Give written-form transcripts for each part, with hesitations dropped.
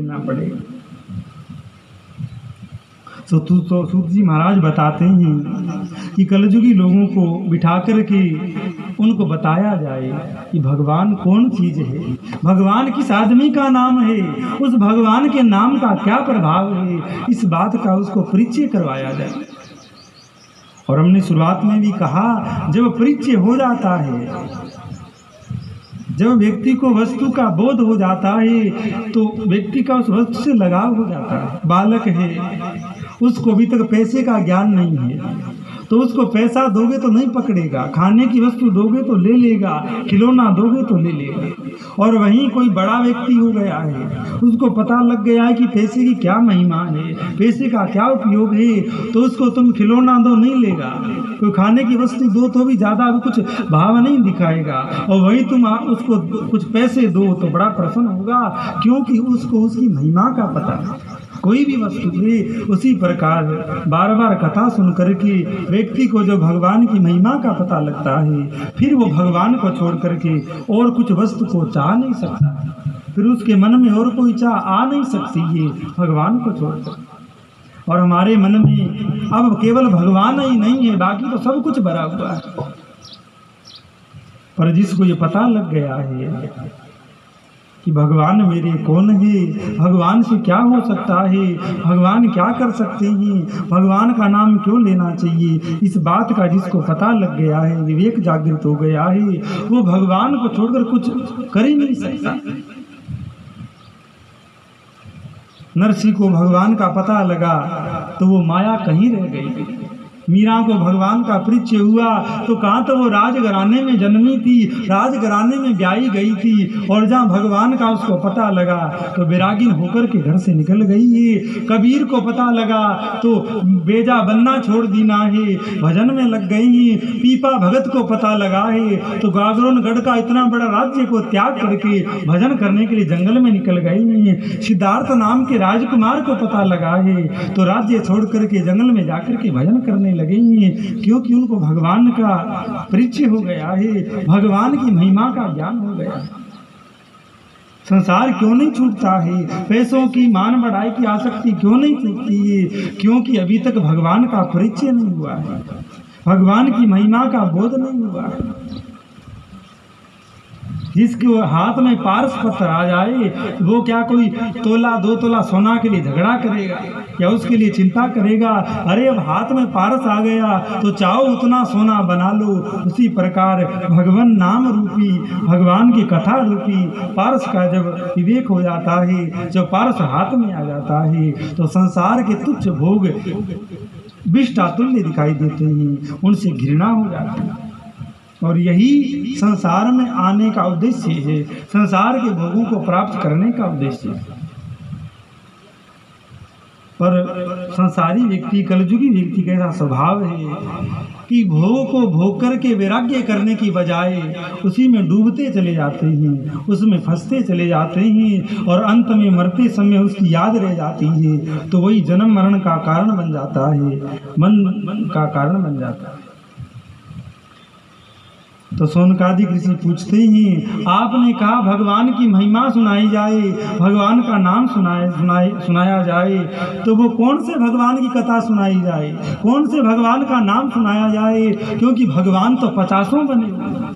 मिलना पड़ेगा। तो सूत जी महाराज बताते हैं कि कलयुगी लोगों को बिठा कर के उनको बताया जाए कि भगवान कौन चीज़ है, भगवान किस आदमी का नाम है, उस भगवान के नाम का क्या प्रभाव है, इस बात का उसको परिचय करवाया जाए। और हमने शुरुआत में भी कहा, जब परिचय हो जाता है, जब व्यक्ति को वस्तु का बोध हो जाता है, तो व्यक्ति का उस वस्तु से लगाव हो जाता है। बालक है, उसको अभी तक पैसे का ज्ञान नहीं है, तो उसको पैसा दोगे तो नहीं पकड़ेगा, खाने की वस्तु दोगे तो ले लेगा, खिलौना दोगे तो ले लेगा। और वहीं कोई बड़ा व्यक्ति हो गया है, उसको पता लग गया है कि पैसे की क्या महिमा है, पैसे का क्या उपयोग है, तो उसको तुम खिलौना दो नहीं लेगा, कोई खाने की वस्तु दो तो भी ज़्यादा कुछ भाव नहीं दिखाएगा। और वहीं तुम उसको कुछ पैसे दो तो बड़ा प्रसन्न होगा, क्योंकि उसको उसकी महिमा का पता है। कोई भी वस्तु है, उसी प्रकार बार बार कथा सुन करके व्यक्ति को जो भगवान की महिमा का पता लगता है, फिर वो भगवान को छोड़ करके और कुछ वस्तु को चाह नहीं सकता, फिर उसके मन में और कोई चाह आ नहीं सकती है भगवान को छोड़कर। और हमारे मन में अब केवल भगवान ही नहीं है, बाकी तो सब कुछ भरा हुआ है। पर जिसको ये पता लग गया है कि भगवान मेरे कौन है, भगवान से क्या हो सकता है, भगवान क्या कर सकते हैं, भगवान का नाम क्यों लेना चाहिए, इस बात का जिसको पता लग गया है, विवेक जागृत हो गया है, वो भगवान को छोड़कर कुछ कर ही नहीं सकता। नरसिंह को भगवान का पता लगा तो वो माया कहीं रह गई। मीरा को भगवान का परिचय हुआ तो कहाँ तो वो राजघराने में जन्मी थी, राजघराने में ब्याही गई थी, और जहाँ भगवान का उसको पता लगा तो बैरागिन होकर के घर से निकल गई है। कबीर को पता लगा तो बेजा बनना छोड़ देना है, भजन में लग गई है। पीपा भगत को पता लगा है तो गागरोनगढ़ का इतना बड़ा राज्य को त्याग करके भजन करने के लिए जंगल में निकल गई है। सिद्धार्थ नाम के राजकुमार को पता लगा है तो राज्य छोड़ करके जंगल में जाकर के भजन करने लगेंगे, क्योंकि उनको भगवान का परिचय हो गया है, भगवान की महिमा का ज्ञान हो गया। संसार क्यों नहीं छूटता है, पैसों की मान बढ़ाई की आसक्ति क्यों नहीं छूटती है, क्योंकि अभी तक भगवान का परिचय नहीं हुआ है, भगवान की महिमा का बोध नहीं हुआ है। जिसके हाथ में पारस पत्र आ जाए वो क्या कोई तोला 2 तोला सोना के लिए झगड़ा करेगा या उसके लिए चिंता करेगा? अरे अब हाथ में पारस आ गया तो चाहो उतना सोना बना लो। उसी प्रकार भगवान नाम रूपी, भगवान की कथा रूपी पारस का जब विवेक हो जाता है, जब पारस हाथ में आ जाता है तो संसार के तुच्छ भोग विष्टातुल्य दिखाई देते हैं, उनसे घृणा हो जाती है। और यही संसार में आने का उद्देश्य है, संसार के भोगों को प्राप्त करने का उद्देश्य है। पर संसारी व्यक्ति, कलयुगी व्यक्ति का ऐसा स्वभाव है कि भोग को भोग करके वैराग्य करने की बजाय उसी में डूबते चले जाते हैं, उसमें फंसते चले जाते हैं और अंत में मरते समय उसकी याद रह जाती है, तो वही जन्म मरण का कारण बन जाता है, मन का कारण बन जाता है। तो सोनकादिक ऋषि पूछते हैं, आपने कहा भगवान की महिमा सुनाई जाए, भगवान का नाम सुनाया जाए, तो वो कौन से भगवान की कथा सुनाई जाए, कौन से भगवान का नाम सुनाया जाए? क्योंकि भगवान तो 50 बने हुए,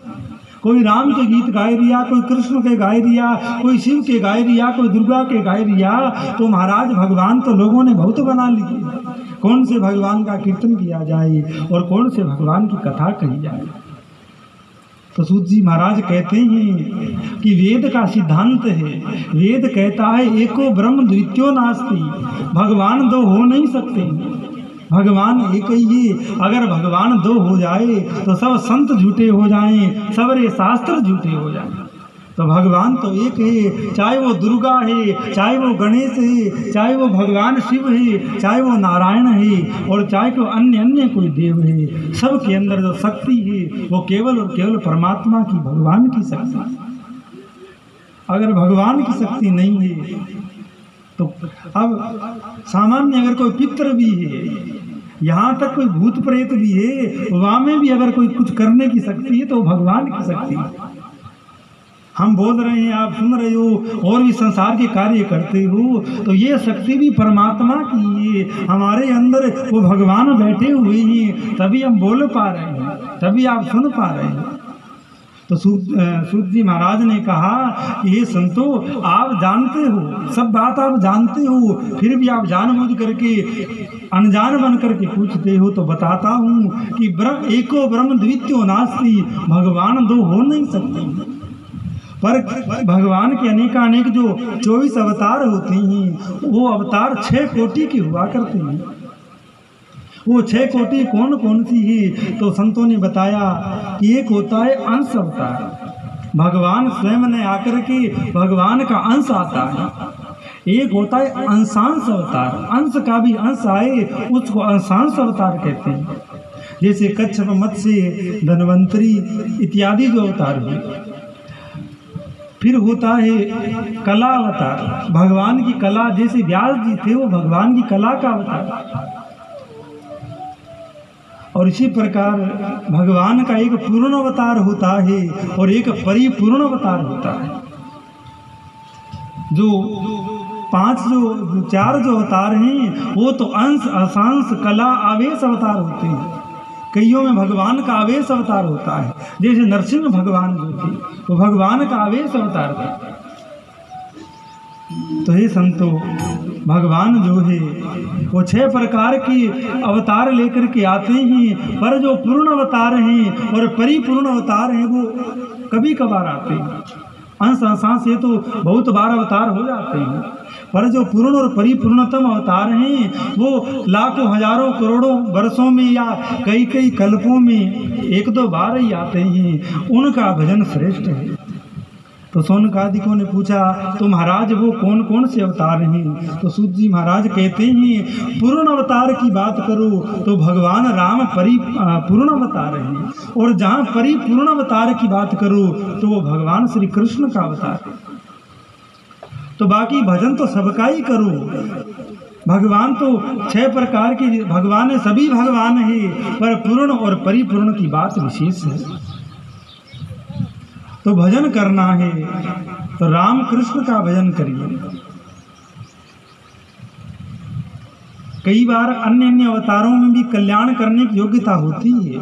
कोई राम के गीत गाए रिया, कोई कृष्ण के गाए रिया, कोई शिव के गाए रिया, कोई दुर्गा के गाए रिया, तो महाराज भगवान तो लोगों ने बहुत बना लिए। कौन से भगवान का कीर्तन किया जाए और कौन से भगवान की कथा कही जाए? तो सूत जी महाराज कहते हैं कि वेद का सिद्धांत है, वेद कहता है एको ब्रह्म द्वितीयो नास्ति, भगवान 2 हो नहीं सकते, भगवान एक ही है। अगर भगवान 2 हो जाए तो सब संत झूठे हो जाएं, सबरे शास्त्र झूठे हो जाएं। तो भगवान तो एक है, चाहे वो दुर्गा है, चाहे वो गणेश है, चाहे वो भगवान शिव है, चाहे वो नारायण है, और चाहे कोई अन्य कोई देव है, सबके अंदर जो शक्ति है वो केवल और केवल परमात्मा की, भगवान की शक्ति। अगर भगवान की शक्ति नहीं है तो अब सामान्य अगर कोई पितर भी है, यहाँ तक कोई भूत प्रेत भी है, वहाँ में भी अगर कोई कुछ करने की शक्ति है तो भगवान की शक्ति है। हम बोल रहे हैं, आप सुन रहे हो और भी संसार के कार्य करते हो, तो ये शक्ति भी परमात्मा की है। हमारे अंदर वो भगवान बैठे हुए हैं, तभी हम बोल पा रहे हैं, तभी आप सुन पा रहे हैं। तो सूत जी महाराज ने कहा कि हे संतो, आप जानते हो, सब बात आप जानते हो, फिर भी आप जानबूझ करके अनजान बन करके पूछते हो। तो बताता हूँ कि ब्रह्म एको ब्रह्म द्वितीयो नास्ति, भगवान दो हो नहीं सकते। पर भगवान के अनेकानेक जो 24 अवतार होते हैं, वो अवतार 6 कोटि के हुआ करते हैं। वो 6 कोटि कौन कौन सी है? तो संतों ने बताया कि एक होता है अंश अवतार, भगवान स्वयं ने आकर के भगवान का अंश आता है। एक होता है अंशांश अवतार, अंश का भी अंश आए उसको अंशांश अवतार कहते हैं। जैसे कच्छप, मत्स्य, धन्वंतरी इत्यादि जो अवतार हुए। फिर होता है कला अवतार, भगवान की कला, जैसे व्यास जी थे वो भगवान की कला का अवतार। और इसी प्रकार भगवान का एक पूर्ण अवतार होता है और एक परिपूर्ण अवतार होता है। जो 4 जो अवतार हैं वो तो अंश, अंशांश, कला, आवेश अवतार होते हैं। कईयों में भगवान का आवेश अवतार होता है, जैसे नरसिंह भगवान जो थे वो भगवान का आवेश अवतार था। तो हे संतो, भगवान जो है वो 6 प्रकार के अवतार लेकर के आते हैं, पर जो पूर्ण अवतार हैं और परिपूर्ण अवतार हैं वो कभी कभार आते हैं। अंश अंशांश से तो बहुत बार अवतार हो जाते हैं, पर जो पूर्ण और परिपूर्णतम अवतार हैं वो लाखों, हजारों, करोड़ों वर्षों में या कई कई कल्पों में 1-2 बार ही आते हैं। उनका भजन श्रेष्ठ है। तो सौनकादिकों ने पूछा, तो महाराज वो कौन कौन से अवतार हैं? तो सूत जी महाराज कहते हैं, पूर्ण अवतार की बात करो तो भगवान राम परिपूर्ण अवतार हैं, और जहाँ परिपूर्ण अवतार की बात करो तो वो भगवान श्री कृष्ण का अवतार है। तो बाकी भजन तो सबका ही करो। भगवान तो 6 प्रकार के भगवान है, सभी भगवान है, पर पूर्ण और परिपूर्ण की बात विशेष है। तो भजन करना है तो राम कृष्ण का भजन करिए। कई बार अन्य अन्य अवतारों में भी कल्याण करने की योग्यता होती है,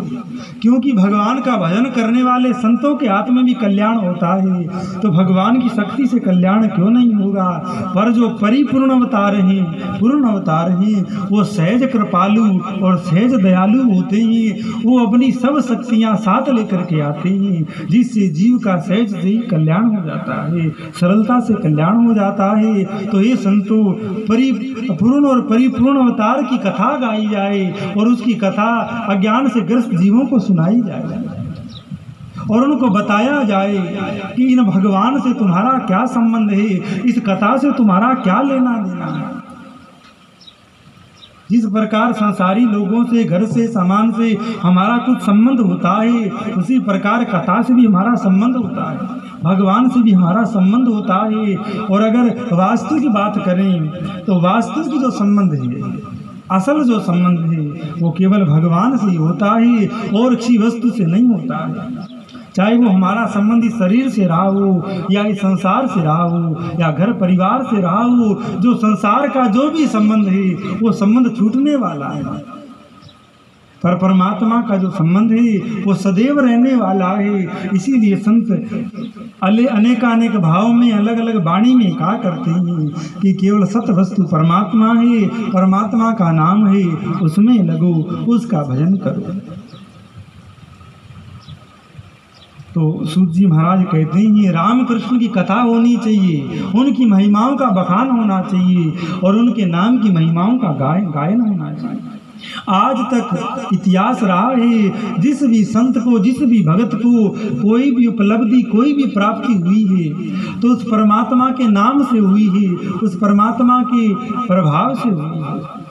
क्योंकि भगवान का भजन करने वाले संतों के हाथ में भी कल्याण होता है। तो भगवान की शक्ति से कल्याण क्यों नहीं होगा? पर जो परिपूर्ण अवतार हैं, पूर्ण अवतार हैं, वो सहज कृपालु और सहज दयालु होते हैं। वो अपनी सब शक्तियाँ साथ लेकर के आते हैं, जिससे जीव का सहज से ही कल्याण हो जाता है, सरलता से कल्याण हो जाता है। तो ये संतों, परिपूर्ण और परिपूर्ण अवतार की कथा गाई जाए और उसकी कथा अज्ञान से ग्रस्त जीवों को सुनाई जाए और उनको बताया जाए कि इन भगवान से तुम्हारा क्या संबंध है, इस कथा से तुम्हारा क्या लेना देना है। जिस प्रकार संसारी लोगों से, घर से, सामान से हमारा कुछ संबंध होता है, उसी प्रकार कथा से भी हमारा संबंध होता है, भगवान से भी हमारा संबंध होता है। और अगर वास्तु की बात करें तो वास्तु की जो संबंध है, असल जो संबंध है, वो केवल भगवान से ही होता है और किसी वस्तु से नहीं होता है। चाहे वो हमारा संबंध इस शरीर से रहा हो या इस संसार से रहा हो या घर परिवार से रहा हो, जो संसार का जो भी संबंध है वो संबंध छूटने वाला है। पर परमात्मा का जो संबंध है वो सदैव रहने वाला है। इसीलिए संत अनेकानेक भाव में, अलग अलग वाणी में कहा करते हैं कि केवल सत वस्तु परमात्मा है, परमात्मा का नाम है, उसमें लगो, उसका भजन करो। तो सूत जी महाराज कहते हैं, राम कृष्ण की कथा होनी चाहिए, उनकी महिमाओं का बखान होना चाहिए और उनके नाम की महिमाओं का गायन होना चाहिए। आज तक इतिहास रहा है, जिस भी संत को, जिस भी भगत को कोई भी उपलब्धि, कोई भी प्राप्ति हुई है तो उस परमात्मा के नाम से हुई है, उस परमात्मा के प्रभाव से हुई है।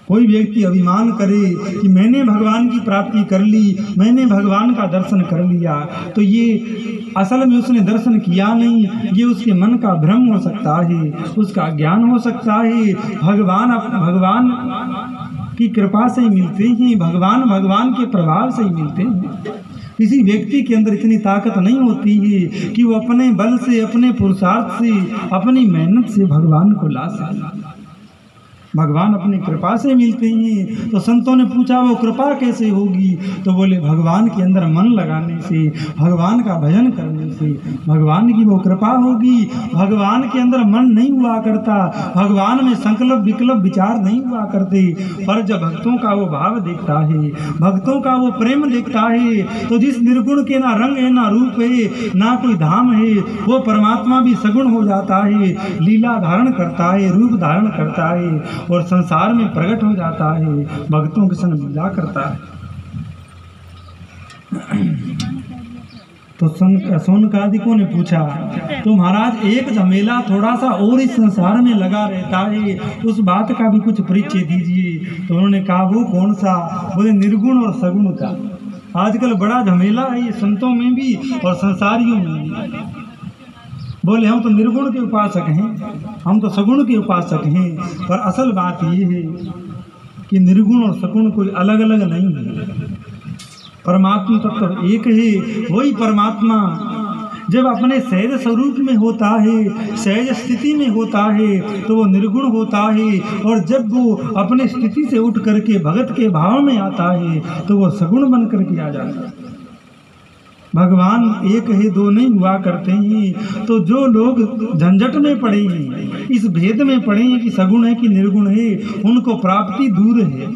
कोई व्यक्ति अभिमान करे कि मैंने भगवान की प्राप्ति कर ली, मैंने भगवान का दर्शन कर लिया, तो ये असल में उसने दर्शन किया नहीं, ये उसके मन का भ्रम हो सकता है, उसका ज्ञान हो सकता है। भगवान की कृपा से ही मिलते हैं, भगवान के प्रभाव से ही मिलते हैं। किसी व्यक्ति के अंदर इतनी ताकत नहीं होती है कि वो अपने बल से, अपने पुरुषार्थ से, अपनी मेहनत से भगवान को ला सके। भगवान अपनी कृपा से मिलते हैं। तो संतों ने पूछा वो कृपा कैसे होगी? तो बोले भगवान के अंदर मन लगाने से, भगवान का भजन करने से भगवान की वो कृपा होगी। भगवान के अंदर मन नहीं हुआ करता, भगवान में संकल्प विकल्प विचार नहीं हुआ करते, पर जब भक्तों का वो भाव देखता है, भक्तों का वो प्रेम देखता है, तो जिस निर्गुण के ना रंग है, ना रूप है, ना कोई धाम है, वो परमात्मा भी सगुण हो जाता है, लीला धारण करता है, रूप धारण करता है और संसार में प्रकट हो जाता है, भक्तों के संग लीला करता है। तो शौनकादिकों ने पूछा, तो महाराज एक झमेला थोड़ा सा और इस संसार में लगा रहता है, उस बात का भी कुछ परिचय दीजिए। तो उन्होंने कहा वो कौन सा? बोले निर्गुण और सगुण का। आजकल बड़ा झमेला है ये संतों में भी और संसारियों में भी। बोले हम तो निर्गुण के उपासक हैं, हम तो सगुण के उपासक हैं, पर असल बात ये है कि निर्गुण और सगुण कोई अलग अलग नहीं है। परमात्मा तत्व एक है। वही परमात्मा जब अपने सहज स्वरूप में होता है, सहज स्थिति में होता है, तो वो निर्गुण होता है, और जब वो अपने स्थिति से उठ करके भगत के भाव में आता है तो वो सगुण बन करके आ जाता है। भगवान एक है, दो नहीं हुआ करते हैं। तो जो लोग झंझट में पड़े हैं, इस भेद में पड़े हैं कि सगुण है कि निर्गुण है, उनको प्राप्ति दूर है,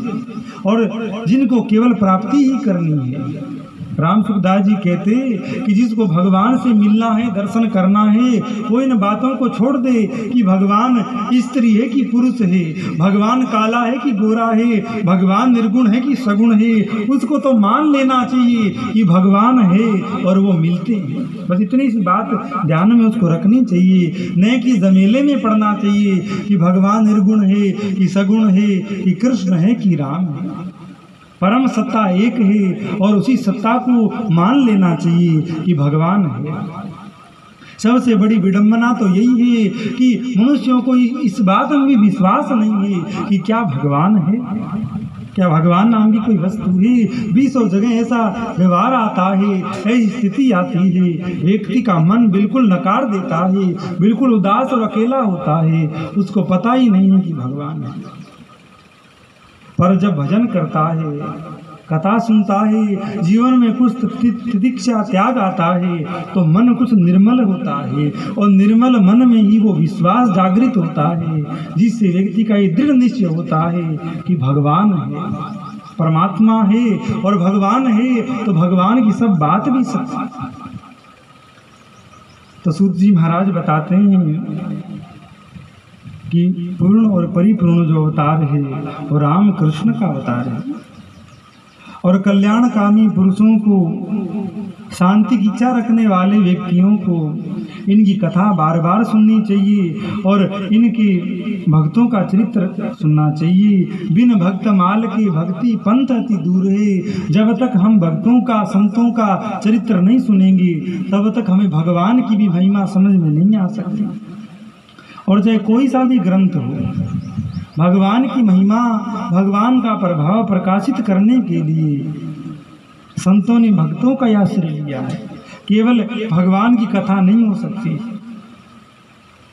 और जिनको केवल प्राप्ति ही करनी है। राम सुखदास जी कहते कि जिसको भगवान से मिलना है, दर्शन करना है, वो इन बातों को छोड़ दे कि भगवान स्त्री है कि पुरुष है, भगवान काला है कि गोरा है, भगवान निर्गुण है कि सगुण है। उसको तो मान लेना चाहिए कि भगवान है और वो मिलते हैं। बस इतनी सी बात ध्यान में उसको रखनी चाहिए, न कि जमेले में पड़ना चाहिए कि भगवान निर्गुण है कि सगुण है, कि कृष्ण है कि राम है। परम सत्ता एक है और उसी सत्ता को मान लेना चाहिए कि भगवान है। सबसे बड़ी विडंबना तो यही है कि मनुष्यों को इस बात में भी विश्वास नहीं है कि क्या भगवान है, क्या भगवान नाम की कोई वस्तु है। 20 जगह ऐसा व्यवहार आता है, ऐसी स्थिति आती है, व्यक्ति का मन बिल्कुल नकार देता है, बिल्कुल उदास और अकेला होता है, उसको पता ही नहीं है कि भगवान है। पर जब भजन करता है, कथा सुनता है, जीवन में कुछ तितिक्षा त्याग आता है, तो मन कुछ निर्मल होता है, और निर्मल मन में ही वो विश्वास जागृत होता है, जिससे व्यक्ति का ये दृढ़ निश्चय होता है कि भगवान है, परमात्मा है, और भगवान है तो भगवान की सब बात भी सच। तो सूत जी महाराज बताते हैं कि पूर्ण और परिपूर्ण जो अवतार है वो राम कृष्ण का अवतार है, और कल्याणकामी पुरुषों को, शांति की इच्छा रखने वाले व्यक्तियों को इनकी कथा बार बार सुननी चाहिए और इनके भक्तों का चरित्र सुनना चाहिए। बिन भक्त माल के भक्ति पंथ अति दूर है। जब तक हम भक्तों का, संतों का चरित्र नहीं सुनेंगे, तब तक हमें भगवान की भी महिमा समझ में नहीं आ सकती। और चाहे कोई सा भी ग्रंथ हो, भगवान की महिमा, भगवान का प्रभाव प्रकाशित करने के लिए संतों ने भक्तों का आश्रय लिया है। केवल भगवान की कथा नहीं हो सकती,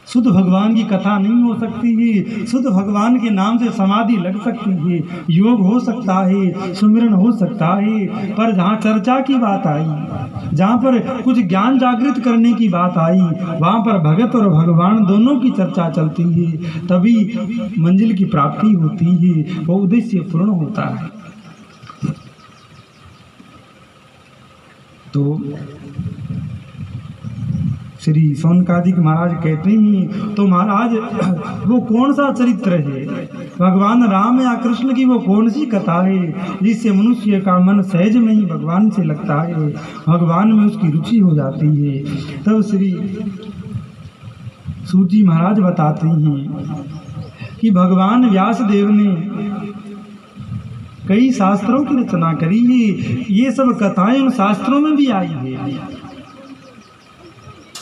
शुद्ध भगवान की कथा नहीं हो सकती है। शुद्ध भगवान के नाम से समाधि लग सकती है, योग हो सकता है, सुमिरन हो सकता है, पर जहाँ चर्चा की बात आई, जहाँ पर कुछ ज्ञान जागृत करने की बात आई, वहाँ पर भगत और भगवान दोनों की चर्चा चलती है, तभी मंजिल की प्राप्ति होती है, वो उद्देश्य पूर्ण होता है। तो श्री शौनकादिक महाराज कहते हैं, तो महाराज वो कौन सा चरित्र है, भगवान राम या कृष्ण की वो कौन सी कथा है जिससे मनुष्य का मन सहज में ही भगवान से लगता है, भगवान में उसकी रुचि हो जाती है। तब श्री सूत जी महाराज बताते हैं कि भगवान व्यास देव ने कई शास्त्रों की रचना करी है। ये सब कथाएं उन शास्त्रों में भी आई है।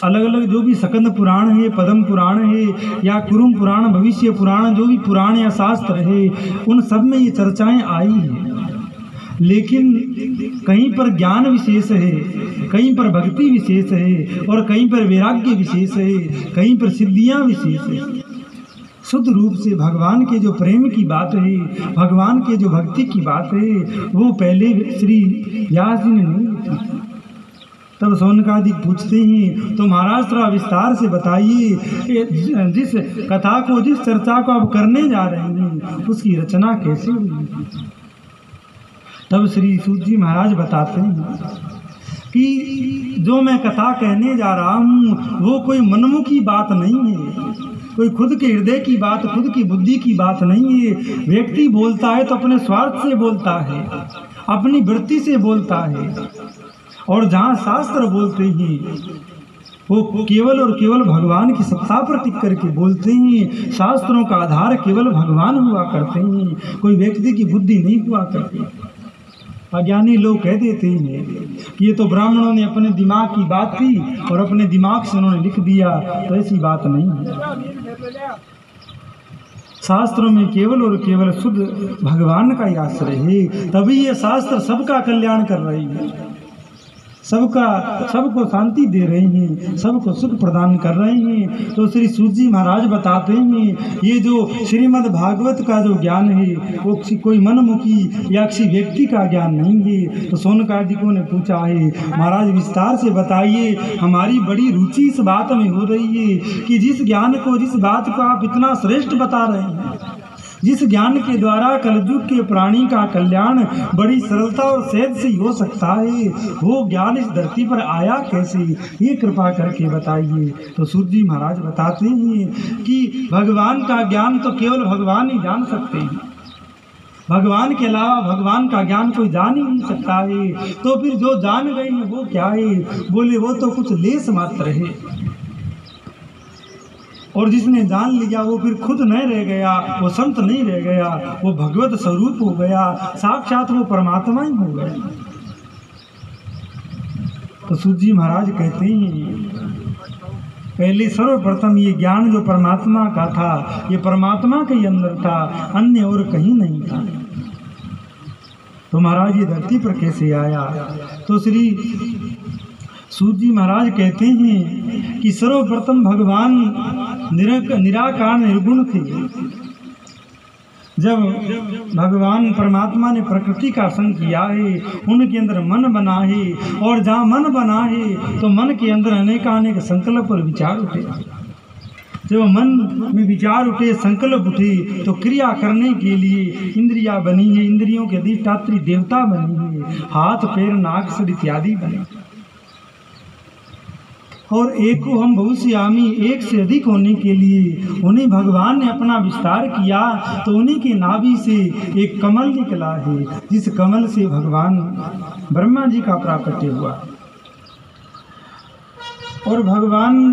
अलग अलग जो भी सकंद पुराण है, पद्म पुराण है, या कुरुम पुराण, भविष्य पुराण, जो भी पुराण या शास्त्र है, उन सब में ये चर्चाएं आई हैं। लेकिन कहीं पर ज्ञान विशेष है, कहीं पर भक्ति विशेष है, और कहीं पर वैराग्य विशेष है, कहीं पर सिद्धियां विशेष है। शुद्ध रूप से भगवान के जो प्रेम की बात है, भगवान के जो भक्ति की बात है, वो पहले श्री व्यास जी ने नहीं लिखी। तब शौनकादिक पूछते हैं, तो महाराज थोड़ा विस्तार से बताइए कि जिस कथा को, जिस चर्चा को आप करने जा रहे हैं, उसकी रचना कैसे हुई। तब श्री सूत जी महाराज बताते हैं कि जो मैं कथा कहने जा रहा हूँ वो कोई मनमुखी बात नहीं है, कोई खुद के हृदय की बात, खुद की बुद्धि की बात नहीं है। व्यक्ति बोलता है तो अपने स्वार्थ से बोलता है, अपनी वृत्ति से बोलता है, और जहाँ शास्त्र बोलते हैं वो केवल और केवल भगवान की सत्ता पर टिक करके बोलते हैं। शास्त्रों का आधार केवल भगवान हुआ करते हैं, कोई व्यक्ति की बुद्धि नहीं हुआ करती। अज्ञानी लोग कह देते हैं कि ये तो ब्राह्मणों ने अपने दिमाग की बात थी और अपने दिमाग से उन्होंने लिख दिया, तो ऐसी बात नहीं है। शास्त्रों में केवल और केवल शुद्ध भगवान का ही आश्रय है, तभी ये शास्त्र सबका कल्याण कर रही है, सबको शांति दे रहे हैं, सबको सुख प्रदान कर रहे हैं। तो श्री सूत जी महाराज बताते हैं, ये जो श्रीमद् भागवत का जो ज्ञान है वो कोई मनमुखी या किसी व्यक्ति का ज्ञान नहीं है। तो शौनकादिकों ने पूछा है, महाराज विस्तार से बताइए, हमारी बड़ी रुचि इस बात में हो रही है कि जिस ज्ञान को, जिस बात को आप इतना श्रेष्ठ बता रहे हैं, जिस ज्ञान के द्वारा कलयुग के प्राणी का कल्याण बड़ी सरलता और सहज से हो सकता है, वो ज्ञान इस धरती पर आया कैसे, ये कृपा करके बताइए। तो सूत जी महाराज बताते हैं कि भगवान का ज्ञान तो केवल भगवान ही जान सकते हैं, भगवान के अलावा भगवान का ज्ञान कोई जान ही नहीं सकता है। तो फिर जो जान गए हैं वो क्या है? बोले वो तो कुछ लेस मात्र है, और जिसने जान लिया वो फिर खुद नहीं रह गया, वो संत नहीं रह गया, वो भगवत स्वरूप हो गया, साक्षात वो परमात्मा ही हो गया। तो सूत जी महाराज कहते हैं, पहले सर्वप्रथम ये ज्ञान जो परमात्मा का था, ये परमात्मा के ही अंदर था, अन्य और कहीं नहीं था। तो महाराज ये धरती पर कैसे आया? तो श्री सूत जी महाराज कहते हैं कि सर्वप्रथम भगवान निराकार निर्गुण थे। जब भगवान परमात्मा ने प्रकृति का संग किया है, उनके अंदर मन बना है, और जहाँ मन बना है तो मन के अंदर अनेकानेक संकल्प और विचार उठे। जब मन में विचार उठे, संकल्प उठे, तो क्रिया करने के लिए इंद्रियां बनी है, इंद्रियों के अधिष्ठात्री देवता बनी है, हाथ पैर नाक सिर इत्यादि बने। और एक को हम बहुश्यामी, एक से अधिक होने के लिए उन्हें भगवान ने अपना विस्तार किया, तो उन्हीं के नाभि से एक कमल निकला है, जिस कमल से भगवान ब्रह्मा जी का प्राकट्य हुआ। और भगवान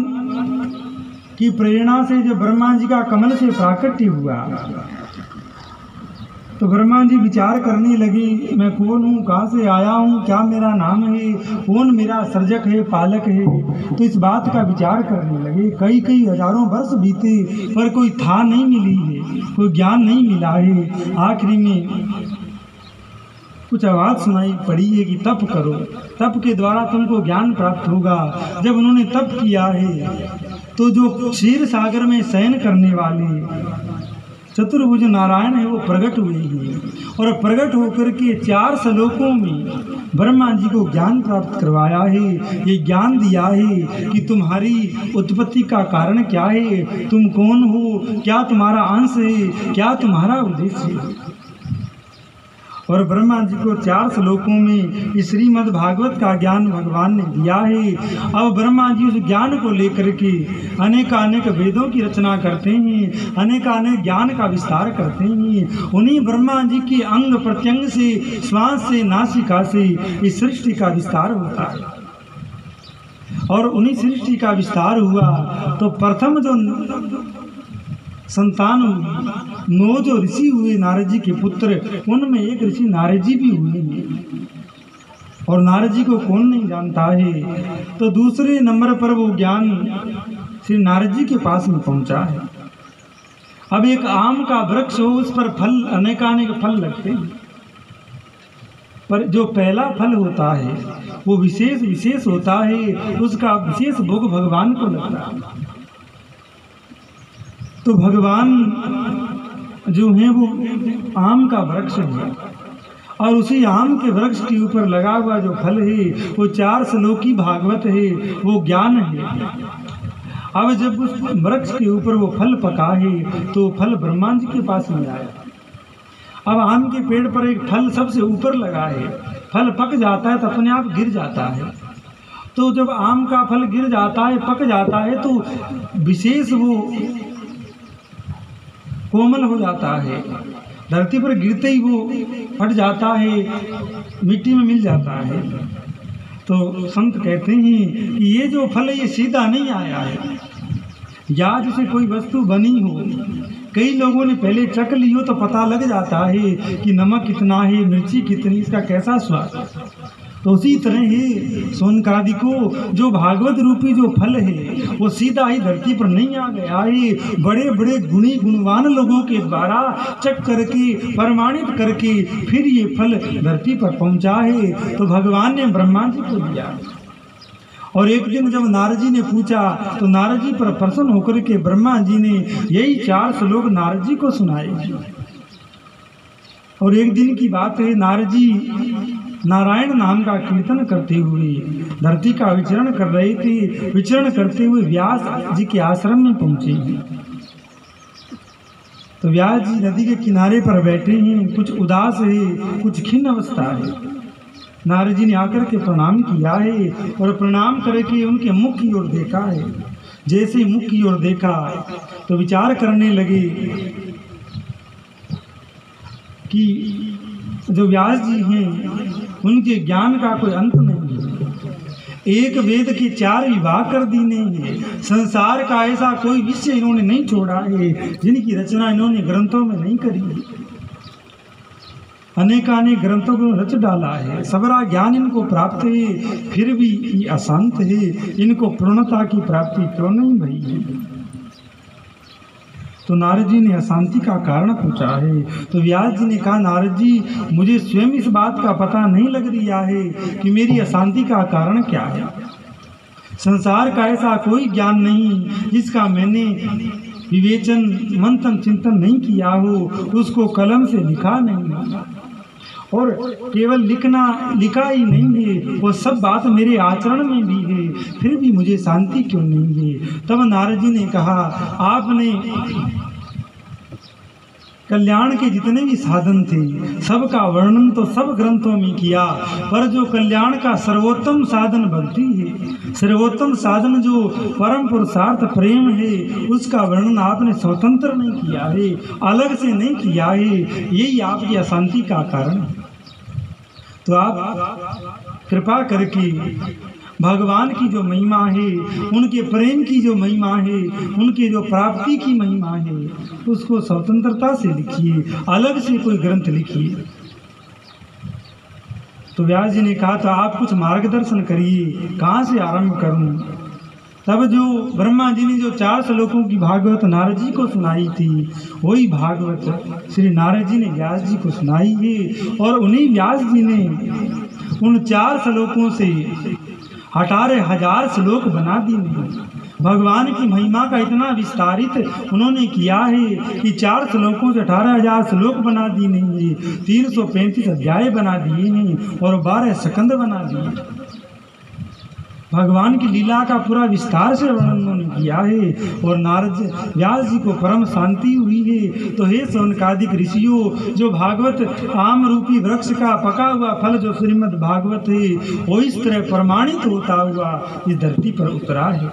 की प्रेरणा से जब ब्रह्मा जी का कमल से प्राकट्य हुआ, तो ब्रह्मा जी विचार करने लगे, मैं कौन हूँ, कहाँ से आया हूँ, क्या मेरा नाम है, कौन मेरा सर्जक है, पालक है। तो इस बात का विचार करने लगे। कई कई हजारों वर्ष बीते पर कोई था नहीं मिली है, कोई ज्ञान नहीं मिला है। आखिरी में कुछ आवाज़ सुनाई पड़ी है कि तप करो, तप के द्वारा तुमको ज्ञान प्राप्त होगा। जब उन्होंने तप किया है तो जो क्षीर सागर में शयन करने वाले चतुर्भुज नारायण है वो प्रकट हुए हैं, और प्रकट होकर के 4 श्लोकों में ब्रह्मा जी को ज्ञान प्राप्त करवाया है। ये ज्ञान दिया है कि तुम्हारी उत्पत्ति का कारण क्या है, तुम कौन हो, क्या तुम्हारा अंश है, क्या तुम्हारा उद्देश्य है। और ब्रह्मा जी को 4 श्लोकों में इस श्रीमद् भागवत का ज्ञान भगवान ने दिया है। अब ब्रह्मा जी उस ज्ञान को लेकर के अनेकानेक वेदों की रचना करते हैं, अनेकानेक ज्ञान का विस्तार करते हैं। उन्हीं ब्रह्मा जी के अंग प्रत्यंग से, श्वास से, नासिका से इस सृष्टि का विस्तार होता है। और उन्हीं सृष्टि का विस्तार हुआ तो प्रथम जो संतान हुई, 9 जो ऋषि हुए नारद जी के पुत्र, उनमें एक ऋषि नारद जी भी हुए हैं। और नारद जी को कौन नहीं जानता है। तो दूसरे नंबर पर वो ज्ञान श्री नारद जी के पास में पहुंचा है। अब एक आम का वृक्ष हो, उस पर फल, अनेकानेक फल लगते हैं। पर जो पहला फल होता है वो विशेष होता है, उसका विशेष भोग भगवान को लगता है। तो भगवान जो है वो आम का वृक्ष है, और उसी आम के वृक्ष के ऊपर लगा हुआ जो फल है वो 4 श्लोकी भागवत है, वो ज्ञान है। अब जब उस वृक्ष के ऊपर वो फल पका है तो फल ब्रह्मा जी के पास में आया। अब आम के पेड़ पर एक फल सबसे ऊपर लगा है, फल पक जाता है तो अपने आप गिर जाता है। तो जब आम का फल गिर जाता है, पक जाता है, तो विशेष वो कोमल हो जाता है, धरती पर गिरते ही वो फट जाता है, मिट्टी में मिल जाता है। तो संत कहते हैं कि ये जो फल है ये सीधा नहीं आया है, या जैसे कोई वस्तु बनी हो, कई लोगों ने पहले चख ली हो तो पता लग जाता है कि नमक कितना है, मिर्ची कितनी, इसका कैसा स्वाद। तो उसी तरह ही सोनकादि को जो भागवत रूपी जो फल है वो सीधा ही धरती पर नहीं आ गया है, बड़े बड़े गुणी गुणवान लोगों के द्वारा चख करके प्रमाणित करके फिर ये फल धरती पर पहुंचा है। तो भगवान ने ब्रह्मा जी को दिया। और एक दिन जब नारद जी ने पूछा तो नारद जी पर प्रसन्न होकर के ब्रह्मा जी ने यही 4 श्लोक नारद जी को सुनाए। और एक दिन की बात है, नारद जी नारायण नाम का कीर्तन करते हुए धरती का विचरण कर रहे थे। विचरण करते हुए व्यास जी के आश्रम में पहुंचे। तो व्यास जी नदी के किनारे पर बैठे हैं, कुछ उदास है, कुछ खिन्न अवस्था है। नारद जी ने आकर के प्रणाम किया है और प्रणाम करके उनके मुख की ओर देखा है। जैसे मुख की ओर देखा तो विचार करने लगे कि जो व्यास जी हैं उनके ज्ञान का कोई अंत नहीं है। एक वेद के 4 विभाग कर दिए हैं। संसार का ऐसा कोई विषय इन्होंने नहीं छोड़ा है जिनकी रचना इन्होंने ग्रंथों में नहीं करी है। अनेकानेक ग्रंथों को रच डाला है, सबरा ज्ञान इनको प्राप्त है, फिर भी ये अशांत है। इनको पूर्णता की प्राप्ति क्यों नहीं भई है? तो नारद जी ने अशांति का कारण पूछा है। तो व्यास जी ने कहा, नारद जी मुझे स्वयं इस बात का पता नहीं लग रिया है कि मेरी अशांति का कारण क्या है। संसार का ऐसा कोई ज्ञान नहीं जिसका मैंने विवेचन मंथन चिंतन नहीं किया हो, उसको कलम से लिखा नहीं, और केवल लिखा ही नहीं है, वो सब बात मेरे आचरण में भी है, फिर भी मुझे शांति क्यों नहीं है? तब नारद जी ने कहा, आपने कल्याण के जितने भी साधन थे सबका वर्णन तो सब ग्रंथों में किया, पर जो कल्याण का सर्वोत्तम साधन भक्ति है, सर्वोत्तम साधन जो परम पुरुषार्थ प्रेम है, उसका वर्णन आपने स्वतंत्र नहीं किया है, अलग से नहीं किया है। यही आपकी अशांति का कारण है। तो आप कृपा करके भगवान की जो महिमा है, उनके प्रेम की जो महिमा है, उनके जो प्राप्ति की महिमा है, उसको स्वतंत्रता से लिखिए, अलग से कोई ग्रंथ लिखिए। तो व्यास जी ने कहा, तो आप कुछ मार्गदर्शन करिए, कहाँ से आरंभ करूं? तब जो ब्रह्मा जी ने जो 4 श्लोकों की भागवत नारद जी को सुनाई थी, वही भागवत श्री नारद जी ने व्यास जी को सुनाई है। और उन्हीं व्यास जी ने उन 4 श्लोकों से 18,000 श्लोक बना दिए। भगवान की महिमा का इतना विस्तारित उन्होंने किया है कि 4 श्लोकों से 18,000 श्लोक बना दिए हैं, 335 अध्याय बना दिए हैं और 12 स्कंद बना दिए। भगवान की लीला का पूरा विस्तार से वर्णन उन्होंने किया है। और नारद व्यास जी को परम शांति हुई है। तो हे सौनकादिक ऋषियों, जो भागवत आम रूपी वृक्ष का पका हुआ फल जो श्रीमद् भागवत है, वो इस तरह प्रमाणित होता हुआ इस धरती पर उतरा है।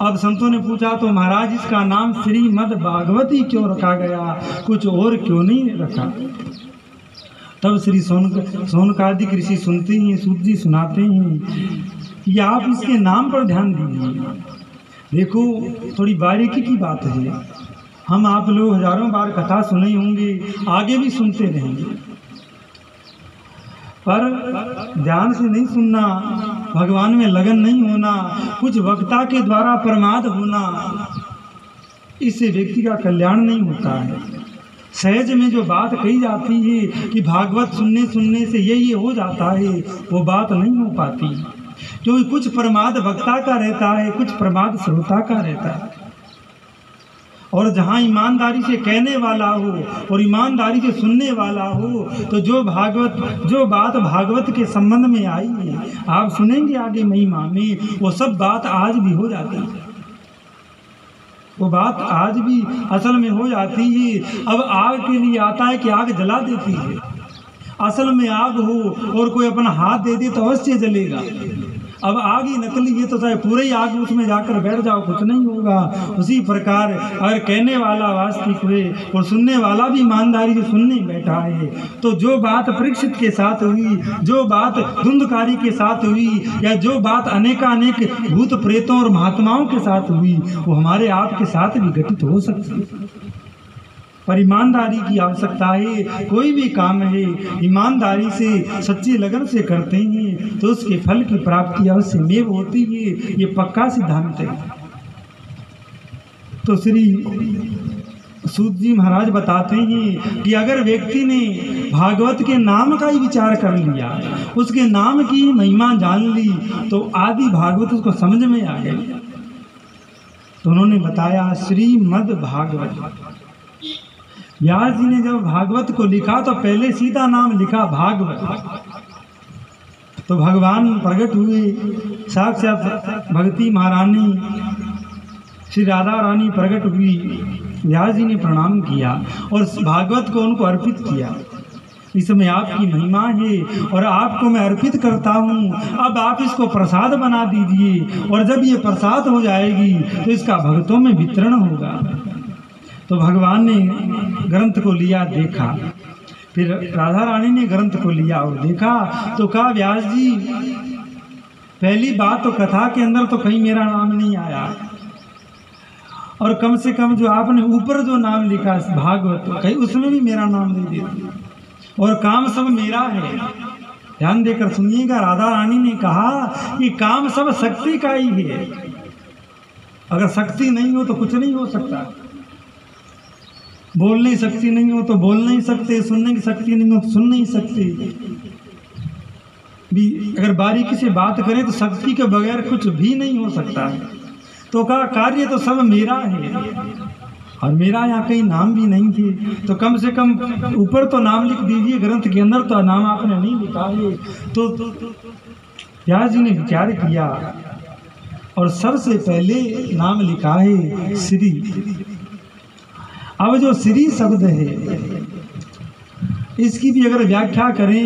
अब संतों ने पूछा, तो महाराज इसका नाम श्रीमद् भागवती क्यों रखा गया, कुछ और क्यों नहीं रखा? तब श्री सौनकादिक ऋषि सुनते हैं, सूत जी सुनाते हैं कि आप इसके नाम पर ध्यान दीजिए। देखो, थोड़ी बारीकी की बात है। हम आप लोग हजारों बार कथा सुने होंगे, आगे भी सुनते रहेंगे, पर ध्यान से नहीं सुनना, भगवान में लगन नहीं होना, कुछ वक्ता के द्वारा प्रमाद होना, इससे व्यक्ति का कल्याण नहीं होता है। सहज में जो बात कही जाती है कि भागवत सुनने से ये हो जाता है, वो बात नहीं हो पाती, क्योंकि कुछ प्रमाद वक्ता का रहता है, कुछ प्रमाद श्रोता का रहता है। और जहाँ ईमानदारी से कहने वाला हो और ईमानदारी से सुनने वाला हो, तो जो बात भागवत के संबंध में आई है, आप सुनेंगे आगे महिमा में, वो सब बात आज भी हो जाती है, वो बात आज भी असल में हो जाती है। अब आग के लिए आता है कि आग जला देती है, असल में आग हो और कोई अपना हाथ दे दे तो अवश्य जलेगा। अब आग ही नकली है तो चाहे पूरे ही आग उसमें जाकर बैठ जाओ, कुछ नहीं होगा। उसी प्रकार अगर कहने वाला वास्तविक हुए और सुनने वाला भी ईमानदारी से सुनने बैठा है, तो जो बात परीक्षित के साथ हुई, जो बात धुंधकारी के साथ हुई, या जो बात अनेकानेक भूत प्रेतों और महात्माओं के साथ हुई, वो हमारे आपके साथ भी घटित हो सकती है। पर ईमानदारी की आवश्यकता है। कोई भी काम है ईमानदारी से, सच्ची लगन से करते हैं तो उसके फल की प्राप्ति अवश्य में होती है, ये पक्का सिद्धांत है। तो श्री सूत जी महाराज बताते हैं कि अगर व्यक्ति ने भागवत के नाम का ही विचार कर लिया, उसके नाम की महिमा जान ली, तो आदि भागवत उसको समझ में आ गई। तो उन्होंने बताया श्रीमद् भागवत। व्यास जी ने जब भागवत को लिखा तो पहले सीधा नाम लिखा भागवत। तो भगवान प्रकट हुए, साक्षात भगवती महारानी श्री राधा रानी प्रकट हुई। व्यास जी ने प्रणाम किया और भागवत को उनको अर्पित किया। इसमें आपकी महिमा है और आपको मैं अर्पित करता हूँ, अब आप इसको प्रसाद बना दीजिए, और जब ये प्रसाद हो जाएगी तो इसका भक्तों में वितरण होगा। तो भगवान ने ग्रंथ को लिया, देखा, फिर राधा रानी ने ग्रंथ को लिया और देखा, तो कहा व्यास जी, पहली बात तो कथा के अंदर तो कहीं मेरा नाम नहीं आया, और कम से कम जो आपने ऊपर जो नाम लिखा भागवत, कहीं उसमें भी मेरा नाम नहीं देते, और काम सब मेरा है। ध्यान देकर सुनिएगा, राधा रानी ने कहा कि काम सब शक्ति का ही है, अगर शक्ति नहीं हो तो कुछ नहीं हो सकता। बोलने की शक्ति नहीं हो तो बोल नहीं सकते, सुनने की शक्ति नहीं हो तो सुन नहीं सकते भी। अगर बारीकी से बात करें तो शक्ति के बगैर कुछ भी नहीं हो सकता है। तो कहा कार्य तो सब मेरा है, और मेरा यहाँ कहीं नाम भी नहीं थे, तो कम से कम ऊपर तो नाम लिख दीजिए, ग्रंथ के अंदर तो नाम आपने नहीं लिखा है। तो व्यास जी ने विचार किया और सबसे पहले नाम लिखा है श्री। अब जो श्री शब्द है, इसकी भी अगर व्याख्या करें,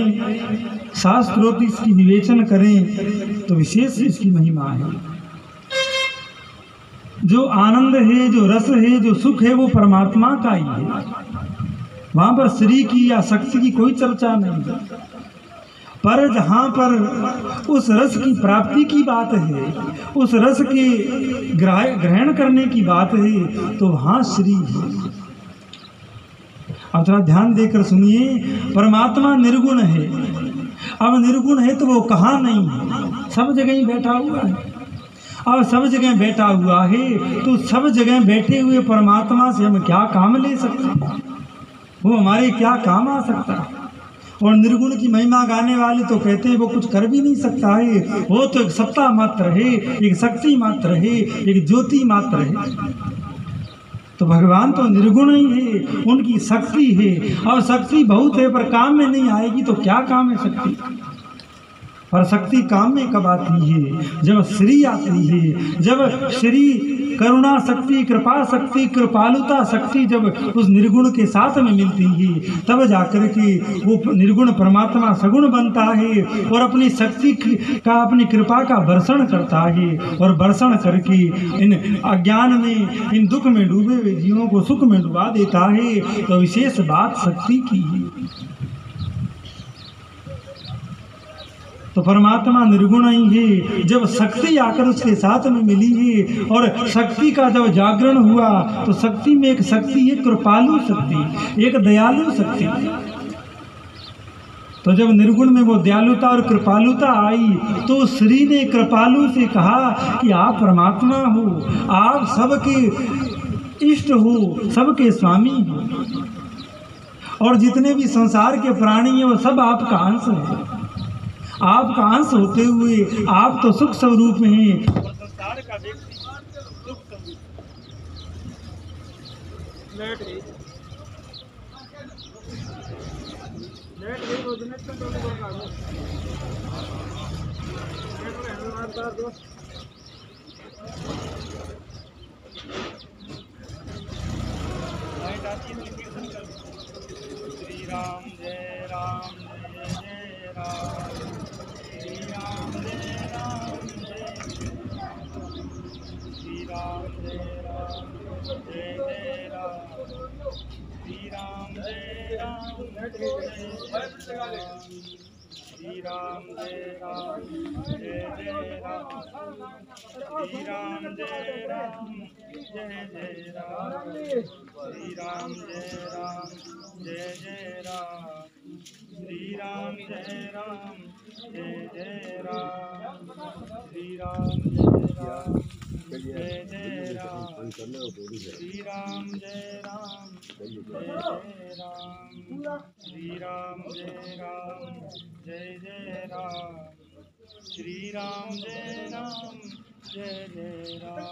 शास्त्रोक्त इसकी विवेचन करें, तो विशेष इसकी महिमा है। जो आनंद है, जो रस है, जो सुख है, वो परमात्मा का ही है। वहाँ पर श्री की या शक्ति की कोई चर्चा नहीं है। पर जहाँ पर उस रस की प्राप्ति की बात है, उस रस के ग्रहण करने की बात है, तो वहाँ श्री है। अब थोड़ा ध्यान देकर सुनिए, परमात्मा निर्गुण है। अब निर्गुण है तो वो कहाँ नहीं है, सब जगह ही बैठा हुआ है। अब सब जगह बैठा हुआ है तो सब जगह बैठे हुए परमात्मा से हम क्या काम ले सकते हैं, वो हमारे क्या काम आ सकता है। और निर्गुण की महिमा गाने वाले तो कहते हैं वो कुछ कर भी नहीं सकता है, वो तो एक सत्ता मात्र है, एक शक्ति मात्र है, एक ज्योति मात्र है। तो भगवान तो निर्गुण ही है, उनकी शक्ति है। और शक्ति बहुत है पर काम में नहीं आएगी तो क्या काम है शक्ति। पर शक्ति काम में कब आती है, जब श्री आती है, जब श्री करुणा शक्ति, कृपा शक्ति, कृपालुता शक्ति जब उस निर्गुण के साथ में मिलती है, तब जाकर के वो निर्गुण परमात्मा सगुण बनता है और अपनी शक्ति का, अपनी कृपा का वर्षण करता है, और वर्षण करके इन अज्ञान में, इन दुख में डूबे हुए जीवों को सुख में डुबा देता है। तो विशेष बात शक्ति की है। तो परमात्मा निर्गुण ही है। जब शक्ति आकर उसके साथ में मिली है और शक्ति का जब जागरण हुआ, तो शक्ति में एक शक्ति है कृपालु शक्ति, एक दयालु शक्ति। तो जब निर्गुण में वो दयालुता और कृपालुता आई, तो श्री ने कृपालु से कहा कि आप परमात्मा हो, आप सबके इष्ट हो, सबके स्वामी हो। और जितने भी संसार के प्राणी हैं वो सब आपका अंश है। आपका अंश होते हुए आप तो सुख स्वरूप हैं और संसार का व्यक्ति सुख स्वरूप। श्री राम जय राम जय राम, श्री राम जय राम श्री राम जय राम जय राम, श्री राम जय राम श्री राम जय राम जय राम, श्री राम जय राम जय राम, श्री राम जय राम जय राम, श्री राम जय राम जय राम, श्री राम जय राम जय राम, श्री राम जय राम जय राम, श्री राम जय राम जय राम, श्री राम जय राम जय राम,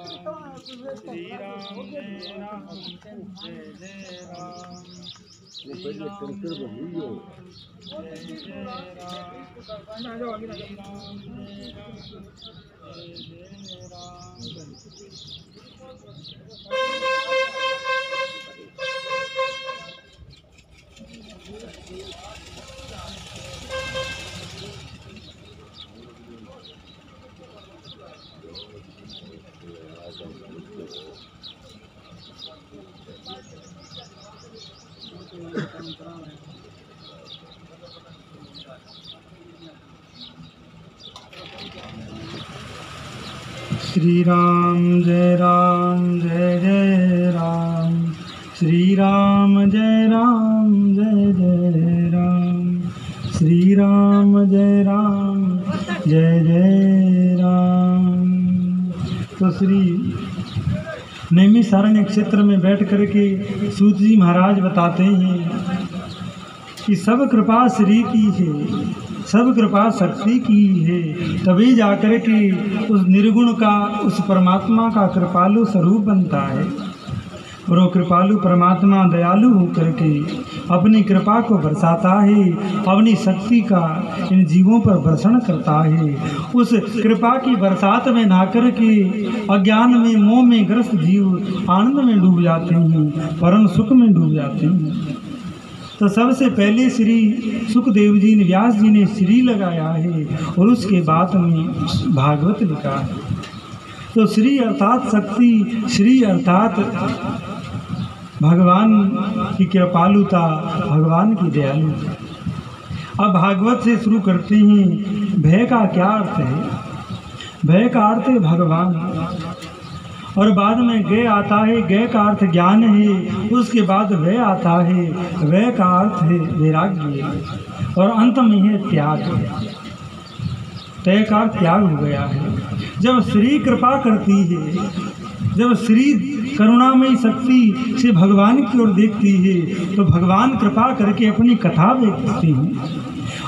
श्री राम जय राम जय राम, श्री राम श्री राम जय राम जय राम, श्री राम जय राम जय राम, श्री राम जय राम जय राम। तो श्री नैमिषारण्य क्षेत्र में बैठ करके सूत जी महाराज बताते हैं कि सब कृपा श्री की है, सब कृपा शक्ति की है, तभी जाकर के उस निर्गुण का, उस परमात्मा का कृपालु स्वरूप बनता है। और वो कृपालु परमात्मा दयालु होकर के अपनी कृपा को बरसाता है, अपनी शक्ति का इन जीवों पर वर्षण करता है। उस कृपा की बरसात में ना करके अज्ञान में, मोह में ग्रस्त जीव आनंद में डूब जाते हैं, परम सुख में डूब जाते हैं। तो सबसे पहले श्री सुखदेव जी ने, व्यास जी ने श्री लगाया है और उसके बाद में भागवत लिखा है। तो श्री अर्थात शक्ति, श्री अर्थात भगवान की कृपालुता, भगवान की दयालुता। अब भागवत से शुरू करते हैं। भय का क्या अर्थ है? भय का अर्थ है भगवान, और बाद में गय आता है। गय का अर्थ ज्ञान है, उसके बाद वय आता है। वय का अर्थ है वैराग्य, और अंत में है त्याग। तय का त्याग हो गया है। जब श्री कृपा करती है, जब श्री करुणामयी शक्ति से भगवान की ओर देखती है, तो भगवान कृपा करके अपनी कथा भेजते हैं।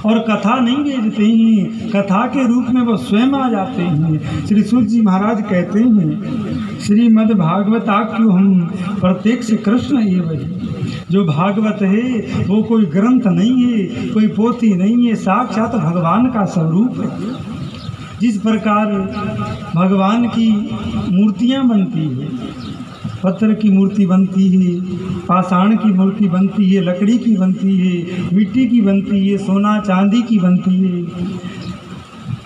और कथा नहीं भेजते हैं, कथा के रूप में वो स्वयं आ जाते हैं। श्री सूत जी महाराज कहते हैं, श्रीमद् भागवताख्यो हम प्रत्यक्ष कृष्ण ये वही। जो भागवत है वो कोई ग्रंथ नहीं है, कोई पोथी नहीं है, साक्षात भगवान का स्वरूप है। जिस प्रकार भगवान की मूर्तियाँ बनती है, पत्थर की मूर्ति बनती है, पाषाण की मूर्ति बनती है, लकड़ी की बनती है, मिट्टी की बनती है, सोना चांदी की बनती है,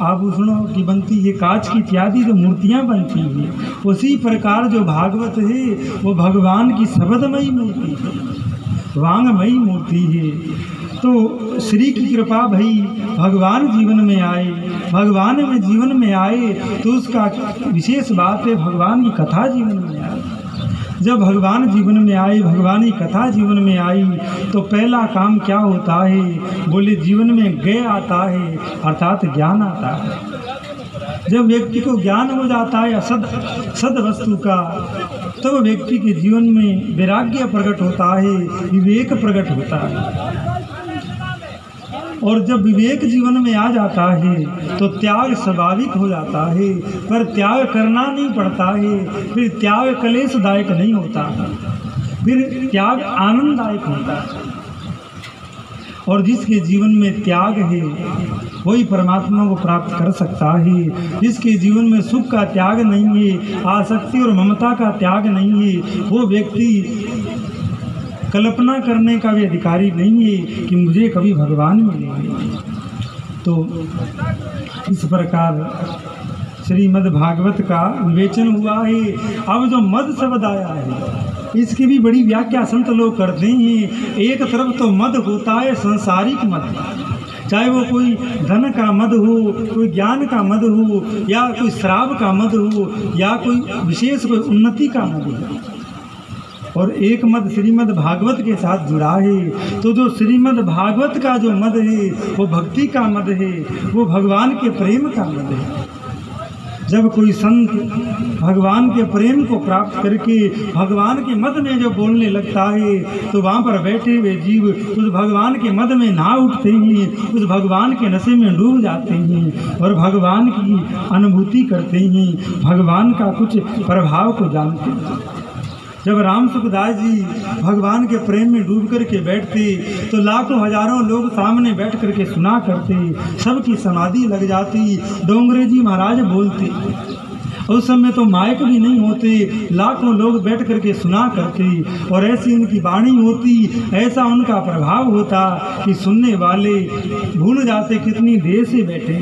आभूषणों की बनती है, कांच की इत्यादि जो मूर्तियाँ बनती हैं, उसी प्रकार जो भागवत है वो भगवान की शब्दमयी मूर्ति है, वांगमयी मूर्ति है। तो श्री की कृपा भई भगवान जीवन में आए, भगवान में जीवन में आए तो उसका विशेष बात है भगवान की कथा जीवन में आए। जब भगवान जीवन में आए, भगवान की कथा जीवन में आई, तो पहला काम क्या होता है? बोले जीवन में गय आता है, अर्थात ज्ञान आता है। जब व्यक्ति को ज्ञान हो जाता है सद वस्तु का, तब व्यक्ति के जीवन में वैराग्य प्रकट होता है, विवेक प्रकट होता है। और जब विवेक जीवन में आ जाता है तो त्याग स्वाभाविक हो जाता है, पर त्याग करना नहीं पड़ता है। फिर त्याग क्लेशदायक नहीं होता, फिर त्याग आनंददायक होता है। और जिसके जीवन में त्याग है वही परमात्मा को प्राप्त कर सकता है। जिसके जीवन में सुख का त्याग नहीं है, आसक्ति और ममता का त्याग नहीं है, वो व्यक्ति कल्पना करने का भी अधिकारी नहीं है कि मुझे कभी भगवान मिलेंगे। तो इस प्रकार श्रीमद् भागवत का विवेचन हुआ है। अब जो मद शब्द आया है इसकी भी बड़ी व्याख्या संत लोग करते हैं। एक तरफ तो मद होता है संसारिक मद, चाहे वो कोई धन का मद हो, कोई ज्ञान का मद हो, या कोई श्राप का मद हो, या कोई विशेष कोई उन्नति का मद हो। और एक मद श्रीमद् भागवत के साथ जुड़ा है। तो जो श्रीमद् भागवत का जो मद है वो भक्ति का मद है, वो भगवान के प्रेम का मद है। जब कोई संत भगवान के प्रेम को प्राप्त करके भगवान के मद में जो बोलने लगता है तो वहाँ पर बैठे हुए जीव उस भगवान के मद में नहा उठते हैं, उस भगवान के नशे में डूब जाते हैं और भगवान की अनुभूति करते हैं, भगवान का कुछ प्रभाव को जानते हैं। जब राम सुखदास जी भगवान के प्रेम में डूब कर के बैठते तो लाखों हजारों लोग सामने बैठ कर के सुना करते, सबकी समाधि लग जाती। डोंगरे जी महाराज बोलते, उस समय तो माइक भी नहीं होते, लाखों लोग बैठ कर के सुना करते और ऐसी उनकी वाणी होती, ऐसा उनका प्रभाव होता कि सुनने वाले भूल जाते कितनी देर से बैठे,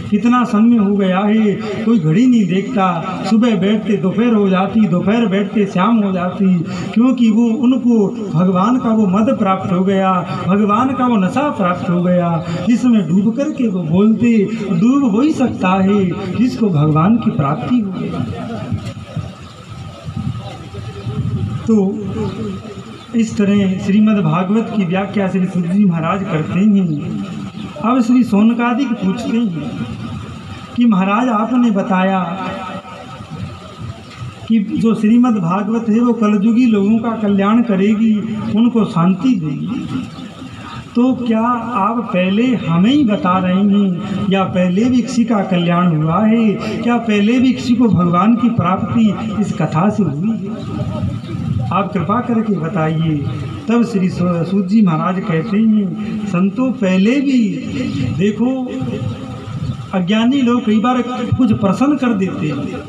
कितना समय हो गया है, कोई घड़ी नहीं देखता। सुबह बैठते दोपहर हो जाती, दोपहर बैठते शाम हो जाती, क्योंकि वो उनको भगवान का वो मद प्राप्त हो गया, भगवान का वो नशा प्राप्त हो गया, जिसमें डूब कर के वो बोलते। डूब हो ही सकता है जिसको भगवान की प्राप्ति हो गई। तो इस तरह श्रीमद् भागवत की व्याख्या श्री सूत जी महाराज करते हैं। अब श्री सोनकादिक पूछते हैं कि महाराज आपने बताया कि जो श्रीमद् भागवत है वो कलयुगी लोगों का कल्याण करेगी, उनको शांति देगी, तो क्या आप पहले हमें ही बता रहे हैं या पहले भी किसी का कल्याण हुआ है? क्या पहले भी किसी को भगवान की प्राप्ति इस कथा से हुई है? आप कृपा करके बताइए। तब श्री सूत जी महाराज कहते हैं, संतों पहले भी देखो, अज्ञानी लोग कई बार कुछ प्रश्न कर देते हैं,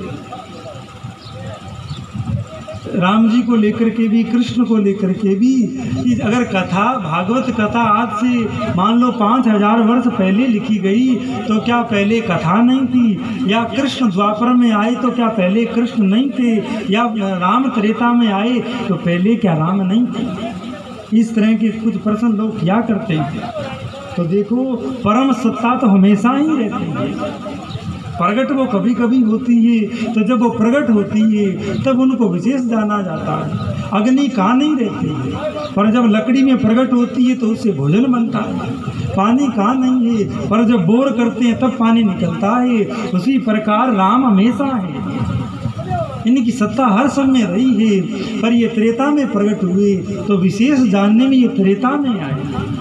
राम जी को लेकर के भी, कृष्ण को लेकर के भी, कि अगर कथा भागवत कथा आज से मान लो 5000 वर्ष पहले लिखी गई तो क्या पहले कथा नहीं थी? या कृष्ण द्वापर में आए तो क्या पहले कृष्ण नहीं थे? या राम त्रेता में आए तो पहले क्या राम नहीं थे? इस तरह के कुछ प्रश्न लोग किया करते हैं। तो देखो, परम सत्ता तो हमेशा ही रहती है, प्रगट वो कभी कभी होती है। तो जब वो प्रगट होती है तब उनको विशेष जाना जाता है। अग्नि कहाँ नहीं रहती है, पर जब लकड़ी में प्रगट होती है तो उससे भोजन बनता है। पानी कहाँ नहीं है, पर जब बोर करते हैं तब पानी निकलता है। उसी प्रकार राम हमेशा है, इनकी सत्ता हर समय रही है, पर ये त्रेता में प्रकट हुए तो विशेष जानने में ये त्रेता में आए।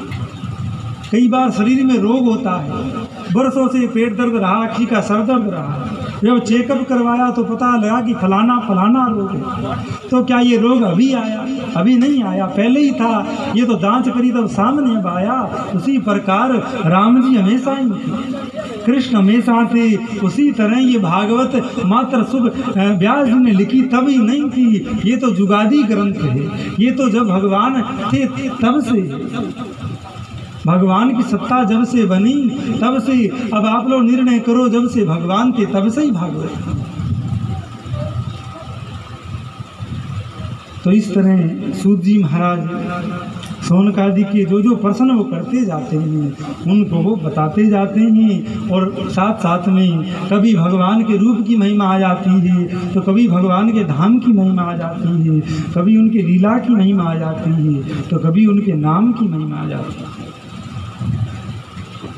कई बार शरीर में रोग होता है, बरसों से पेट दर्द रहा, किसी का सर दर्द रहा, जब चेकअप करवाया तो पता लगा कि फलाना रोग है। तो क्या ये रोग अभी आया? अभी नहीं आया, पहले ही था। ये तो जांच करी तब सामने अब आया। उसी प्रकार राम जी हमेशा ही थे, कृष्ण हमेशा थे। उसी तरह ये भागवत मात्र शुभ व्यास जी ने लिखी तभी नहीं थी, ये तो जुगादी ग्रंथ है। ये तो जब भगवान थे तब से, भगवान की सत्ता जब से बनी तब से। अब आप लोग निर्णय करो, जब से भगवान थे तब से ही भागवत। तो इस तरह सूत जी महाराज सोनकादि के जो जो प्रश्न वो करते जाते हैं उनको वो बताते जाते हैं। और साथ साथ में कभी भगवान के रूप की महिमा आ जाती है, तो कभी भगवान के धाम की महिमा आ जाती है, कभी उनके लीला की महिमा आ जाती है, तो कभी उनके नाम की महिमा आ जाती है।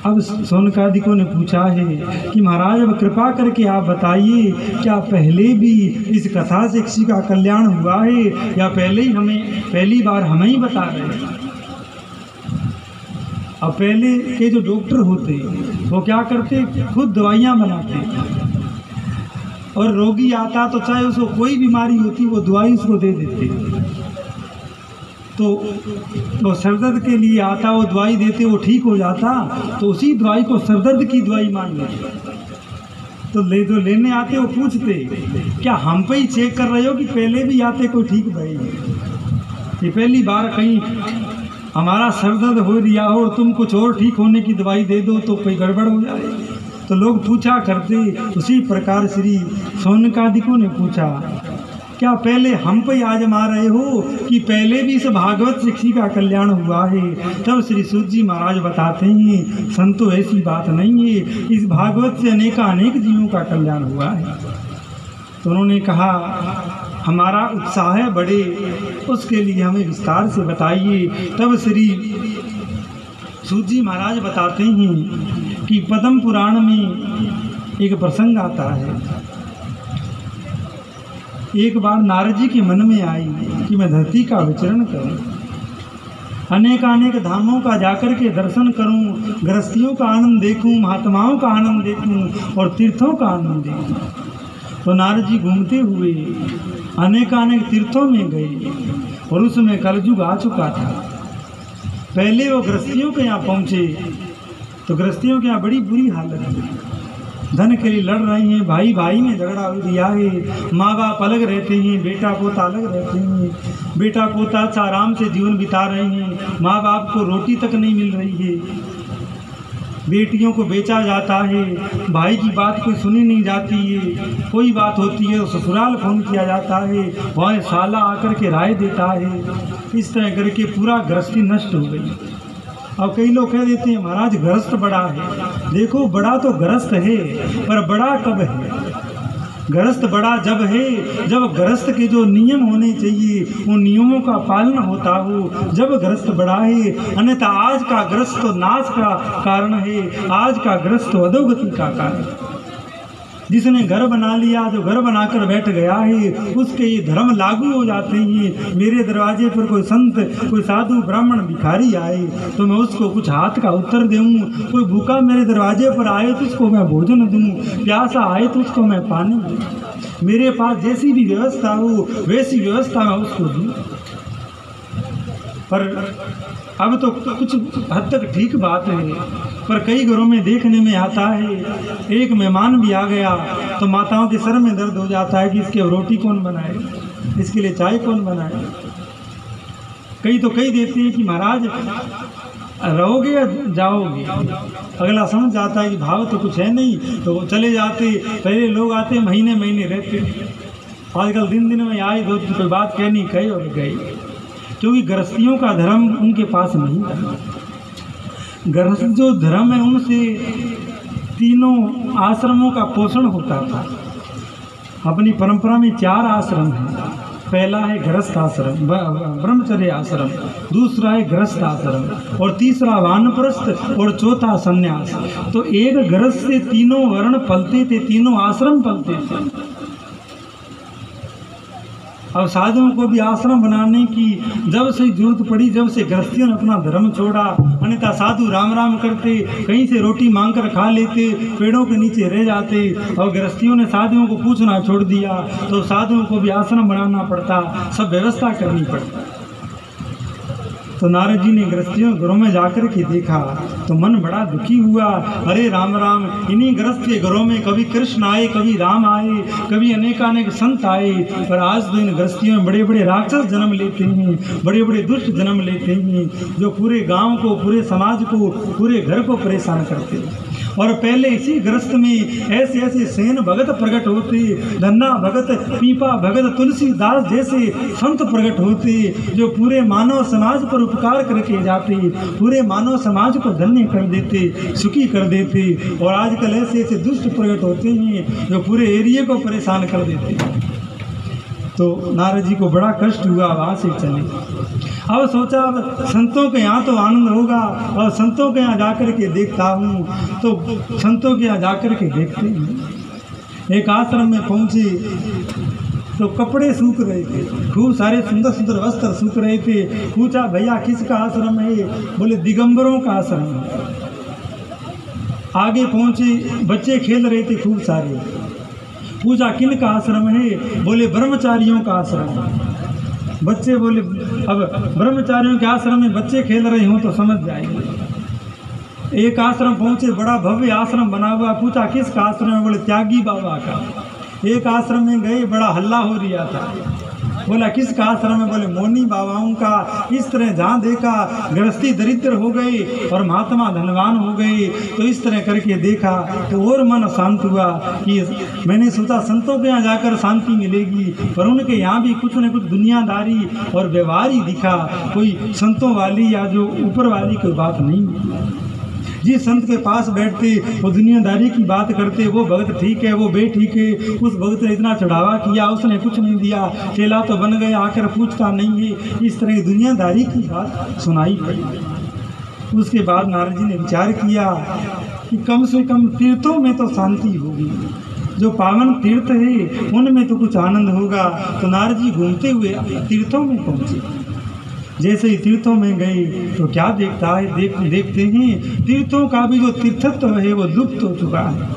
अब शौनकादिकों ने पूछा है कि महाराज अब कृपा करके आप बताइए, क्या पहले भी इस कथा से किसी का कल्याण हुआ है या पहली बार हमें ही बता रहे हैं? अब पहले के जो डॉक्टर होते वो क्या करते, खुद दवाइयाँ बनाते, और रोगी आता तो चाहे उसको कोई बीमारी होती वो दवाई उसको दे देते। तो वो सरदर्द के लिए आता, वो दवाई देते, वो ठीक हो जाता, तो उसी दवाई को सरदर्द की दवाई मान लेते। तो लेने आते वो पूछते, क्या हम पे ही चेक कर रहे हो कि पहले भी आते कोई ठीक भाई? ये पहली बार कहीं हमारा सरदर्द हो रिया हो और तुम कुछ और ठीक होने की दवाई दे दो तो कोई गड़बड़ हो जाए। तो लोग पूछा करते। उसी प्रकार श्री शौनकादिकों ने पूछा, क्या पहले हम पे आजमा रहे हो कि पहले भी इस भागवत से किसी का कल्याण हुआ है? तब श्री सूत जी महाराज बताते हैं, संतो ऐसी बात नहीं है, इस भागवत से अनेक जीवों का कल्याण हुआ है। तो उन्होंने कहा, हमारा उत्साह बढ़े उसके लिए हमें विस्तार से बताइए। तब श्री सूत जी महाराज बताते हैं कि पद्म पुराण में एक प्रसंग आता है। एक बार नारद जी के मन में आई कि मैं धरती का विचरण करूं, अनेक धामों का जाकर के दर्शन करूं, गृहस्थियों का आनंद देखूं, महात्माओं का आनंद देखूं और तीर्थों का आनंद देखूं। तो नारद जी घूमते हुए अनेक तीर्थों में गए और उसमें कलयुग आ चुका था। पहले वो गृहस्थियों के यहाँ पहुँचे तो गृहस्थियों के यहाँ बड़ी बुरी हालत है, धन के लिए लड़ रहे हैं, भाई भाई में झगड़ा हो दिया है, माँ बाप अलग रहते हैं, बेटा पोता अलग रहते हैं, बेटा पोता अच्छा आराम से जीवन बिता रहे हैं, माँ बाप को रोटी तक नहीं मिल रही है, बेटियों को बेचा जाता है, भाई की बात कोई सुनी नहीं जाती है, कोई बात होती है तो ससुराल फोन किया जाता है, वहाँ साला आकर के राय देता है। इस तरह करके पूरा गृहस्थी नष्ट हो गई। अब कई लोग कह देते हैं महाराज गृहस्थ बड़ा है। देखो बड़ा तो गृहस्थ है, पर बड़ा कब है? गृहस्थ बड़ा जब है जब गृहस्थ के जो नियम होने चाहिए उन नियमों का पालन होता हो, जब गृहस्थ बड़ा है। अन्यथा आज का गृहस्थ तो नाश का कारण है, आज का गृहस्थ तो अधोगति का कारण। जिसने घर बना लिया, जो घर बनाकर बैठ गया है, उसके ये धर्म लागू हो जाते हैं। मेरे दरवाजे पर कोई संत, कोई साधु, ब्राह्मण, भिखारी आए तो मैं उसको कुछ हाथ का उत्तर दूँ, कोई भूखा मेरे दरवाजे पर आए तो उसको मैं भोजन दूँ, प्यासा आए तो उसको मैं पानी दूँ, मेरे पास जैसी भी व्यवस्था हो वैसी व्यवस्था मैं उसको दूँ। पर अब तो कुछ हद तक ठीक बात है, पर कई घरों में देखने में आता है, एक मेहमान भी आ गया तो माताओं के सर में दर्द हो जाता है कि इसके रोटी कौन बनाए, इसके लिए चाय कौन बनाए। कई तो कही देते हैं कि महाराज रहोगे या जाओगे। अगला समझ जाता है कि भाव तो कुछ है नहीं तो चले जाते। पहले लोग आते महीने महीने रहते, आजकल दिन में आए दो कोई बात कहनी कही और गई, क्योंकि गृहस्थियों का धर्म उनके पास नहीं था। गृहस्थ जो धर्म है उनसे तीनों आश्रमों का पोषण होता था। अपनी परंपरा में 4 आश्रम हैं। पहला है गृहस्थ आश्रम, ब्रह्मचर्य आश्रम, दूसरा है गृहस्थ आश्रम और तीसरा वानप्रस्थ और चौथा संन्यास। तो एक गृहस्थ से तीनों वर्ण पलते थे, तीनों आश्रम पलते थे। अब साधुओं को भी आश्रम बनाने की जब से जरूरत पड़ी, जब से गृहस्थियों ने अपना धर्म छोड़ा, अन्यथा साधु राम राम करते, कहीं से रोटी मांग कर खा लेते, पेड़ों के नीचे रह जाते, और गृहस्थियों ने साधुओं को पूछना छोड़ दिया तो साधुओं को भी आश्रम बनाना पड़ता, सब व्यवस्था करनी पड़ती। तो नारद जी ने गृहस्थियों घरों में जाकर के देखा तो मन बड़ा दुखी हुआ। अरे राम राम, इन्हीं गृहस्थ के घरों में कभी कृष्ण आए, कभी राम आए, कभी अनेक संत आए, पर आज तो इन गृहस्थियों में बड़े बड़े राक्षस जन्म लेते हैं, बड़े बड़े दुष्ट जन्म लेते हैं, जो पूरे गांव को, पूरे समाज को, पूरे घर को परेशान करते हैं। और पहले इसी गृहस्थ में ऐसे ऐसे सेन भगत प्रकट होते, धन्ना भगत, पीपा भगत, तुलसीदास जैसे संत प्रकट होते, जो पूरे मानव समाज पर उपकार करके जाते, पूरे मानव समाज को धन्य कर देते, सुखी कर देते। और आजकल ऐसे ऐसे दुष्ट प्रकट होते हैं जो पूरे एरिया को परेशान कर देते। तो नारद जी को बड़ा कष्ट हुआ, वहाँ से चले। अब सोचा अब संतों के यहाँ तो आनंद होगा, और संतों के यहाँ जाकर के देखता हूँ। तो संतों के यहाँ जाकर के देखते हैं। एक आश्रम में पहुँचे तो कपड़े सूख रहे थे, खूब सारे सुंदर सुंदर वस्त्र सूख रहे थे। पूछा भैया किसका आश्रम है? बोले दिगंबरों का आश्रम है। आगे पहुँचे, बच्चे खेल रहे थे खूब सारे। पूछा किन का आश्रम है? बोले ब्रह्मचारियों का आश्रम है। बच्चे बोले अब ब्रह्मचारियों के आश्रम में बच्चे खेल रहे हों तो समझ जाएंगे। एक आश्रम पहुँचे, बड़ा भव्य आश्रम बना हुआ। पूछा किसका आश्रम है? बोले त्यागी बाबा का। एक आश्रम में गए, बड़ा हल्ला हो रहा था। बोला किसका आश्रम है? बोले मौनी बाबाओं का। इस तरह जहाँ देखा गृहस्थी दरिद्र हो गई और महात्मा धनवान हो गए। तो इस तरह करके देखा तो और मन शांत हुआ कि मैंने सोचा संतों के यहाँ जाकर शांति मिलेगी, पर उनके यहाँ भी कुछ न कुछ दुनियादारी और व्यवहार ही दिखा। कोई संतों वाली या जो ऊपर वाली कोई बात नहीं मिली। जिस संत के पास बैठते वो दुनियादारी की बात करते, वो भगत ठीक है, वो बेठीक है, उस भगत ने इतना चढ़ावा किया, उसने कुछ नहीं दिया, चेला तो बन गया, आकर पूछता नहीं है। इस तरह की दुनियादारी की बात सुनाई पड़ी। उसके बाद नारद जी ने विचार किया कि कम से कम तीर्थों में तो शांति होगी, जो पावन तीर्थ है उनमें तो कुछ आनंद होगा। तो नारद जी घूमते हुए तीर्थों में पहुँचे। जैसे ही तीर्थों में गए तो क्या देखता है, देखते हैं तीर्थों का भी जो तीर्थत्व है वो लुप्त हो चुका है।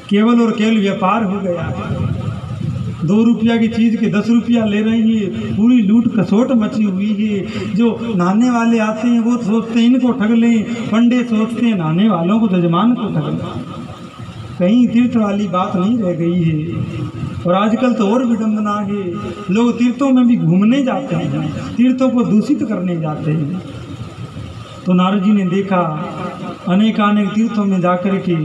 केवल और केवल व्यापार हो गया है। 2 रुपया की चीज़ के 10 रुपया ले रही है। पूरी लूट खसोट मची हुई है। जो नहाने वाले आते हैं वो सोचते हैं इनको ठग लें, पंडे सोचते हैं नहाने वालों को जजमान को ठग लें। कहीं तीर्थ वाली बात नहीं रह गई है। और आजकल तो और विडंबना है, लोग तीर्थों में भी घूमने जाते हैं, तीर्थों को दूषित करने जाते हैं। तो नारद जी ने देखा अनेकानेक तीर्थों में जाकर के,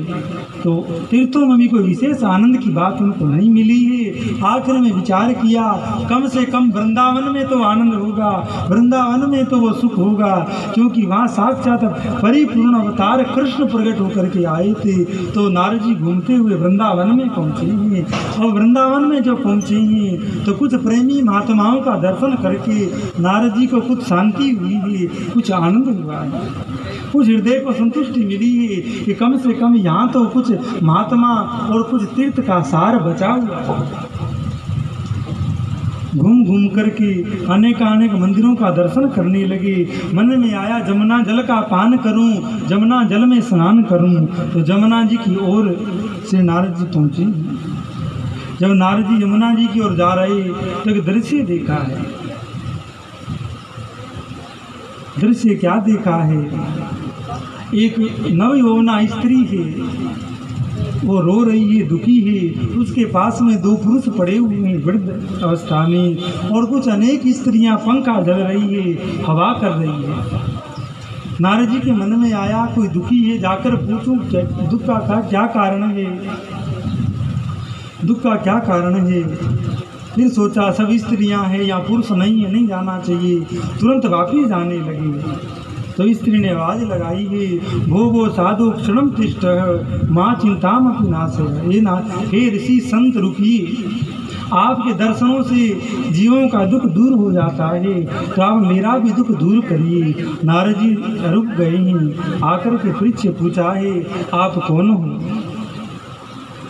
तो तीर्थों में भी कोई विशेष आनंद की बात उनको नहीं मिली है। आखिर में विचार किया कम से कम वृंदावन में तो आनंद होगा, वृंदावन में तो वो सुख होगा, क्योंकि वहाँ साक्षात परिपूर्ण अवतार कृष्ण प्रकट होकर के आए थे। तो नारद जी घूमते हुए वृंदावन में पहुँचे हैं। और वृंदावन में जो पहुँचे हैं तो कुछ प्रेमी महात्माओं का दर्शन करके नारद जी को कुछ शांति हुई है, कुछ आनंद हुआ है, कुछ हृदय को संतुष्टि मिली है कि कम से कम यहाँ तो कुछ महात्मा और कुछ तीर्थ का सार बचा हुआ है। घूम घूम करके अनेक मंदिरों का दर्शन करने लगे। मन में आया जमुना जल का पान करूं, जमुना जल में स्नान करूं। तो जमुना जी की ओर से नारद जी पहुँचे। जब नारद जी यमुना जी की ओर जा रहे तो एक दृश्य देखा है। दृश्य क्या देखा है? एक नवयौवना स्त्री है, वो रो रही है, दुखी है। उसके पास में 2 पुरुष पड़े हुए हैं वृद्ध अवस्था में, और कुछ अनेक स्त्रियां पंखा जल रही है, हवा कर रही है। नारद जी के मन में आया कोई दुखी है, जाकर पूछूं दुख का क्या कारण है, दुख का क्या कारण है। फिर सोचा सब स्त्रियां हैं या पुरुष नहीं है, नहीं जाना चाहिए। तुरंत वापिस जाने लगे। तो स्त्री ने आवाज लगाई है भो साधु क्षणम तिष्ठ माँ चिंताम अपनी नाश है। हे ऋषि संत रुकिए, आपके दर्शनों से जीवों का दुख दूर हो जाता है, तो आप मेरा भी दुख दूर करिए। नारद जी रुक गए हैं। आकर के फिर से पूछा है आप कौन हो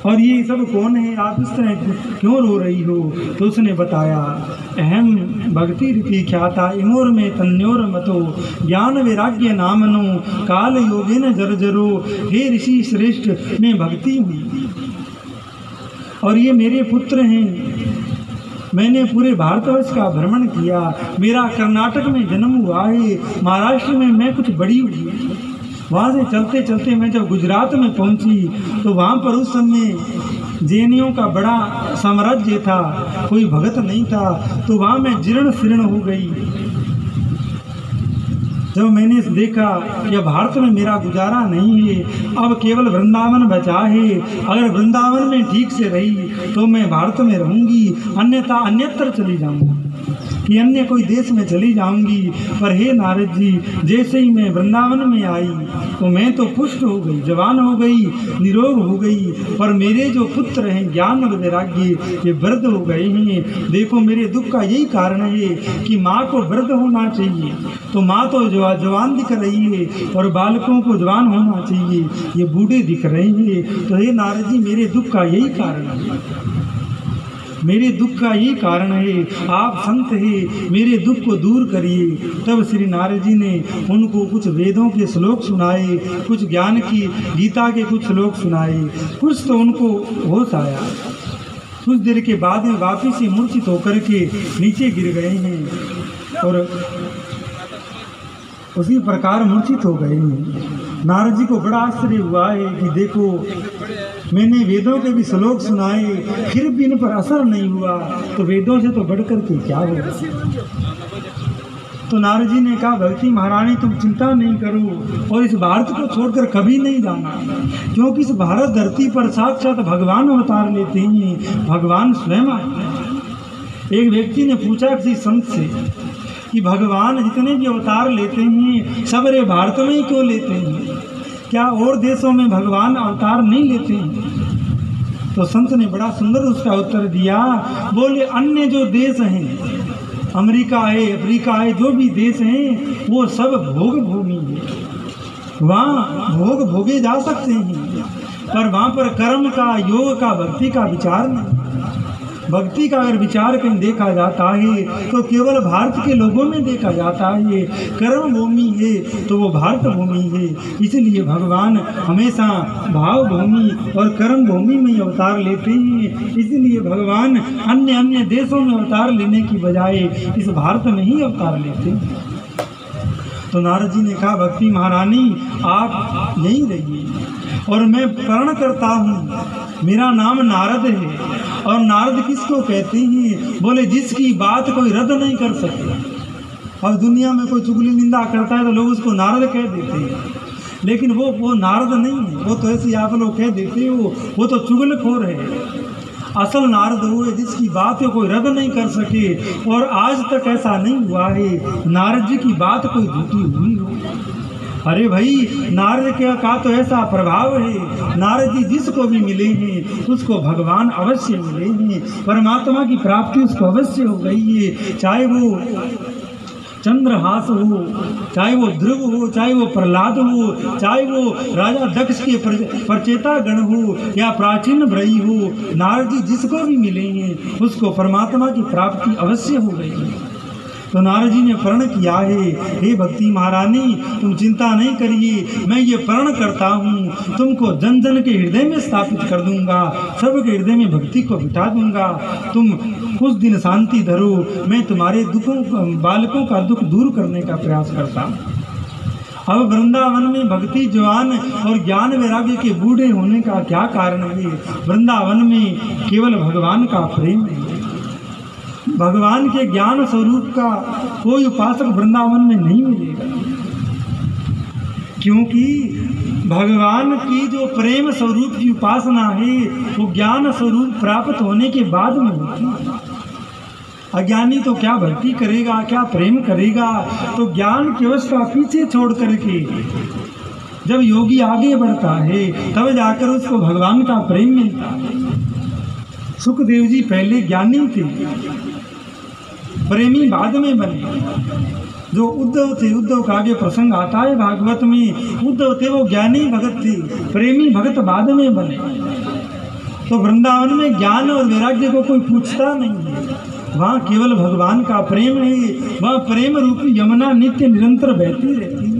और ये सब कौन है, आप इस तरह क्यों रो रही हो? तो उसने बताया अहम भक्ति रीति ख्याता इमोर में तन्योर मतो ज्ञान वैराग्य नामनो काल योगे न जर्जरो। हे ऋषि श्रेष्ठ, मैं भक्ति हूँ और ये मेरे पुत्र हैं। मैंने पूरे भारतवर्ष का भ्रमण किया। मेरा कर्नाटक में जन्म हुआ है, महाराष्ट्र में मैं कुछ बड़ी हुई। वहाँ से चलते चलते मैं जब गुजरात में पहुँची तो वहाँ पर उस समय जैनियों का बड़ा साम्राज्य था, कोई भगत नहीं था। तो वहाँ मैं जीर्ण शीर्ण हो गई। जब मैंने देखा कि भारत में मेरा गुजारा नहीं है, अब केवल वृंदावन बचा है। अगर वृंदावन में ठीक से रही तो मैं भारत में रहूँगी, अन्यथा अन्यत्र चली जाऊँगी। कि अन्य कोई देश में चली जाऊंगी, पर हे नारद जी, जैसे ही मैं वृंदावन में आई तो मैं तो पुष्ट हो गई, जवान हो गई, निरोग हो गई, पर मेरे जो पुत्र हैं ज्ञान और वैराग्य ये वृद्ध हो गए हैं। देखो मेरे दुख का यही कारण है कि माँ को वृद्ध होना चाहिए, तो माँ तो जवान दिख रही है और बालकों को जवान होना चाहिए, ये बूढ़े दिख रहे हैं। तो हे नारद जी, मेरे दुख का यही कारण है, मेरे दुख का यही कारण है। आप संत हैं, मेरे दुख को दूर करिए। तब श्री नारद जी ने उनको कुछ वेदों के श्लोक सुनाए, कुछ ज्ञान की गीता के कुछ श्लोक सुनाए। कुछ तो उनको होश आया, कुछ देर के बाद में वापिस से मूर्छित होकर के नीचे गिर गए हैं और उसी प्रकार मूर्छित हो गए हैं। नारद जी को बड़ा आश्चर्य हुआ है कि देखो मैंने वेदों के भी श्लोक सुनाए, फिर भी इन पर असर नहीं हुआ, तो वेदों से तो बढ़कर के क्या होगा। तो नारद जी ने कहा, भक्ति महारानी तुम चिंता नहीं करो और इस भारत को छोड़कर कभी नहीं जाना, क्योंकि इस भारत धरती पर साक्षात भगवान अवतार लेते हैं, भगवान स्वयं आए। एक व्यक्ति ने पूछा किसी संत से कि भगवान जितने भी अवतार लेते हैं सब रे भारत में ही क्यों लेते हैं, क्या और देशों में भगवान अवतार नहीं लेते हैं? तो संत ने बड़ा सुंदर उसका उत्तर दिया, बोले अन्य जो देश हैं, अमेरिका है, अफ्रीका है, जो भी देश हैं वो सब भोग भूमि है, वहाँ भोग भोगे जा सकते हैं, पर वहाँ पर कर्म का, योग का, भक्ति का विचार नहीं। भक्ति का अगर विचार कहीं देखा जाता है तो केवल भारत के लोगों में देखा जाता है। कर्म भूमि है तो वो भारत भूमि है, इसलिए भगवान हमेशा भाव भूमि और कर्म भूमि में ही अवतार लेते हैं। इसलिए भगवान अन्य अन्य देशों में अवतार लेने की बजाय इस भारत में ही अवतार लेते हैं। तो नारद जी ने कहा, भक्ति महारानी आप यहीं रहिए और मैं प्रण करता हूँ, मेरा नाम नारद है। और नारद किसको कहते हैं? बोले जिसकी बात कोई रद्द नहीं कर सकता। अब दुनिया में कोई चुगली निंदा करता है तो लोग उसको नारद कह देते हैं, लेकिन वो नारद नहीं है, वो तो ऐसे आप लोग कह देते हो, वो तो चुगलखोर है। असल नारद वो है जिसकी बात कोई रद्द नहीं कर सके, और आज तक ऐसा नहीं हुआ है नारद जी की बात कोई झूठी हुई हो। अरे भाई, नारद का तो ऐसा प्रभाव है, नारद जी जिसको भी मिले हैं उसको भगवान अवश्य मिले हैं, परमात्मा की प्राप्ति उसको अवश्य हो गई है। चाहे वो चंद्रहास हो, चाहे वो ध्रुव हो, चाहे वो प्रहलाद हो, चाहे वो राजा दक्ष के प्रचेता गण हो या प्राचीन ब्रही हो, नारद जी जिसको भी मिले हैं उसको परमात्मा की प्राप्ति अवश्य हो गई है। तो नारद जी ने प्रण किया है, हे भक्ति महारानी तुम चिंता नहीं करिए, मैं ये प्रण करता हूँ तुमको जन जन के हृदय में स्थापित कर दूंगा, सबके हृदय में भक्ति को बिठा दूंगा, तुम कुछ दिन शांति धरो, मैं तुम्हारे दुखों बालकों का दुख दूर करने का प्रयास करता हूँ। अब वृंदावन में भक्ति जवान और ज्ञान वैराग्य के बूढ़े होने का क्या कारण है? वृंदावन में केवल भगवान का प्रेम है। भगवान के ज्ञान स्वरूप का कोई उपासक वृंदावन में नहीं मिलेगा, क्योंकि भगवान की जो प्रेम स्वरूप की उपासना है वो ज्ञान स्वरूप प्राप्त होने के बाद में होती है। अज्ञानी तो क्या भक्ति करेगा, क्या प्रेम करेगा? तो ज्ञान की अवस्था पीछे छोड़ करके जब योगी आगे बढ़ता है तब जाकर उसको भगवान का प्रेम मिलता है। सुखदेव जी पहले ज्ञानी थे, प्रेमी बाद में बने। जो उद्धव थे, उद्धव का आगे प्रसंग आता है भागवत में, उद्धव थे वो ज्ञानी भगत थे, प्रेमी भगत बाद में बने। तो वृंदावन में ज्ञान और वैराग्य को कोई पूछता नहीं है, वहाँ केवल भगवान का प्रेम है। वहाँ प्रेम रूपी यमुना नित्य निरंतर बहती रहती है।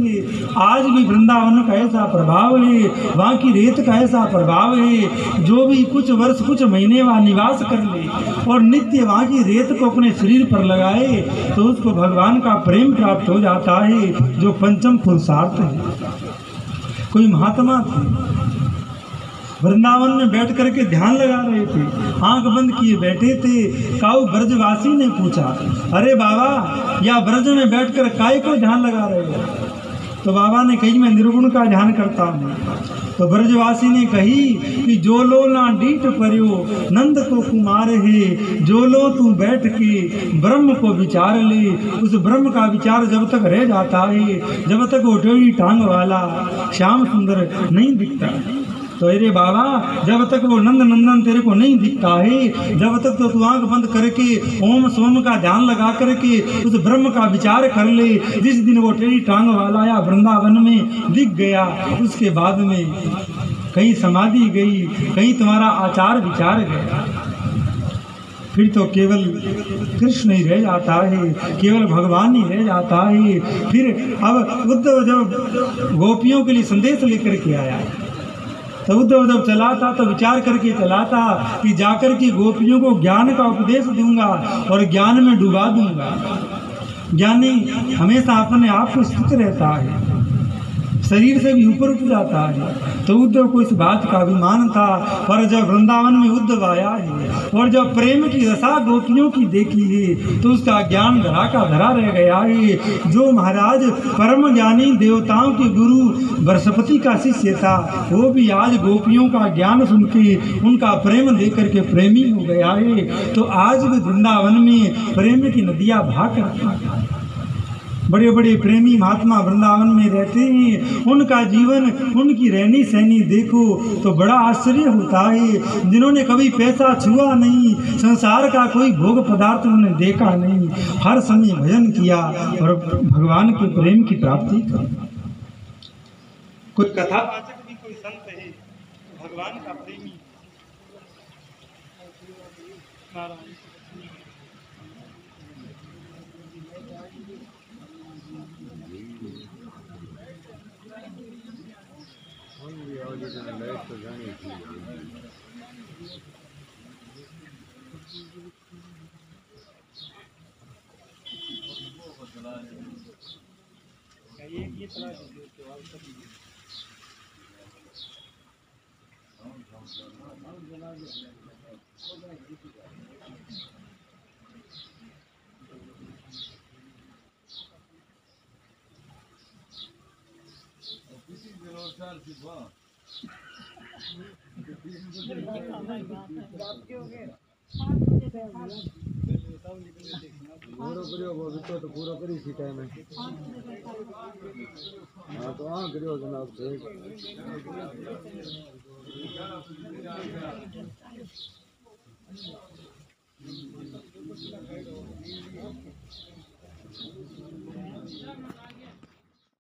आज भी वृंदावन का ऐसा प्रभाव है, वहाँ की रेत का ऐसा प्रभाव है, जो भी कुछ वर्ष कुछ महीने वहाँ निवास कर ले और नित्य वहाँ की रेत को अपने शरीर पर लगाए तो उसको भगवान का प्रेम प्राप्त हो जाता है, जो पंचम पुरुषार्थ है। कोई महात्मा थे, वृंदावन में बैठ करके ध्यान लगा रहे थे, आंख बंद किए बैठे थे। काऊ ब्रजवासी ने पूछा, अरे बाबा या ब्रज में बैठकर काय को ध्यान लगा रहे हो? तो बाबा ने कही, मैं निर्गुण का ध्यान करता हूँ। तो ब्रजवासी ने कही कि जो लो ना डीठ पर्यो नंद को कुमार है, जो लो तू बैठ के ब्रह्म को विचार ले। उस ब्रह्म का विचार जब तक रह जाता है, जब तक वो टेढ़ी टांग वाला श्याम सुंदर नहीं दिखता। तो अरे बाबा, जब तक वो नंद नंदन तेरे को नहीं दिखता है, जब तक तो तू आंख बंद करके ओम सोम का ध्यान लगा करके उस ब्रह्म का विचार कर ले। जिस दिन वो टेढ़ी टांग वाला या वृंदावन में दिख गया, उसके बाद में कहीं समाधि गई, कहीं तुम्हारा आचार विचार गया, फिर तो केवल कृष्ण ही रह जाता है, केवल भगवान ही रह जाता है। फिर अब उद्धव जब गोपियों के लिए संदेश लेकर के आया, तो उद्धव जब चला था तो विचार करके चला था कि जाकर के गोपियों को ज्ञान का उपदेश दूंगा और ज्ञान में डुबा दूंगा। ज्ञानी हमेशा अपने आप को स्थित रहता है, शरीर से भी ऊपर उठ जाता है। तो उद्धव को इस बात का अभिमान था। पर जब वृंदावन में उद्धव आया है और जब प्रेम की रसा गोपियों की देखी है, तो उसका ज्ञान धरा का धरा रह गया है। जो महाराज परम ज्ञानी देवताओं के गुरु बृहस्पति का शिष्य था, वो भी आज गोपियों का ज्ञान सुन के उनका प्रेम देकर के प्रेमी हो गया है। तो आज भी वृंदावन में प्रेम की नदियाँ बहा करती हैं। बड़े बड़े प्रेमी महात्मा वृंदावन में रहते हैं, उनका जीवन, उनकी रहनी सहनी देखो तो बड़ा आश्चर्य होता है। जिन्होंने कभी पैसा छुआ नहीं, संसार का कोई भोग पदार्थ उन्होंने देखा नहीं, हर समय भजन किया और भगवान के प्रेम की प्राप्ति की। कोई कथावाचक भी कोई संत है, भगवान का प्रेमी। पूरा करी थी टाइम है। हाँ तो हाँ करियो जनाब ठीक।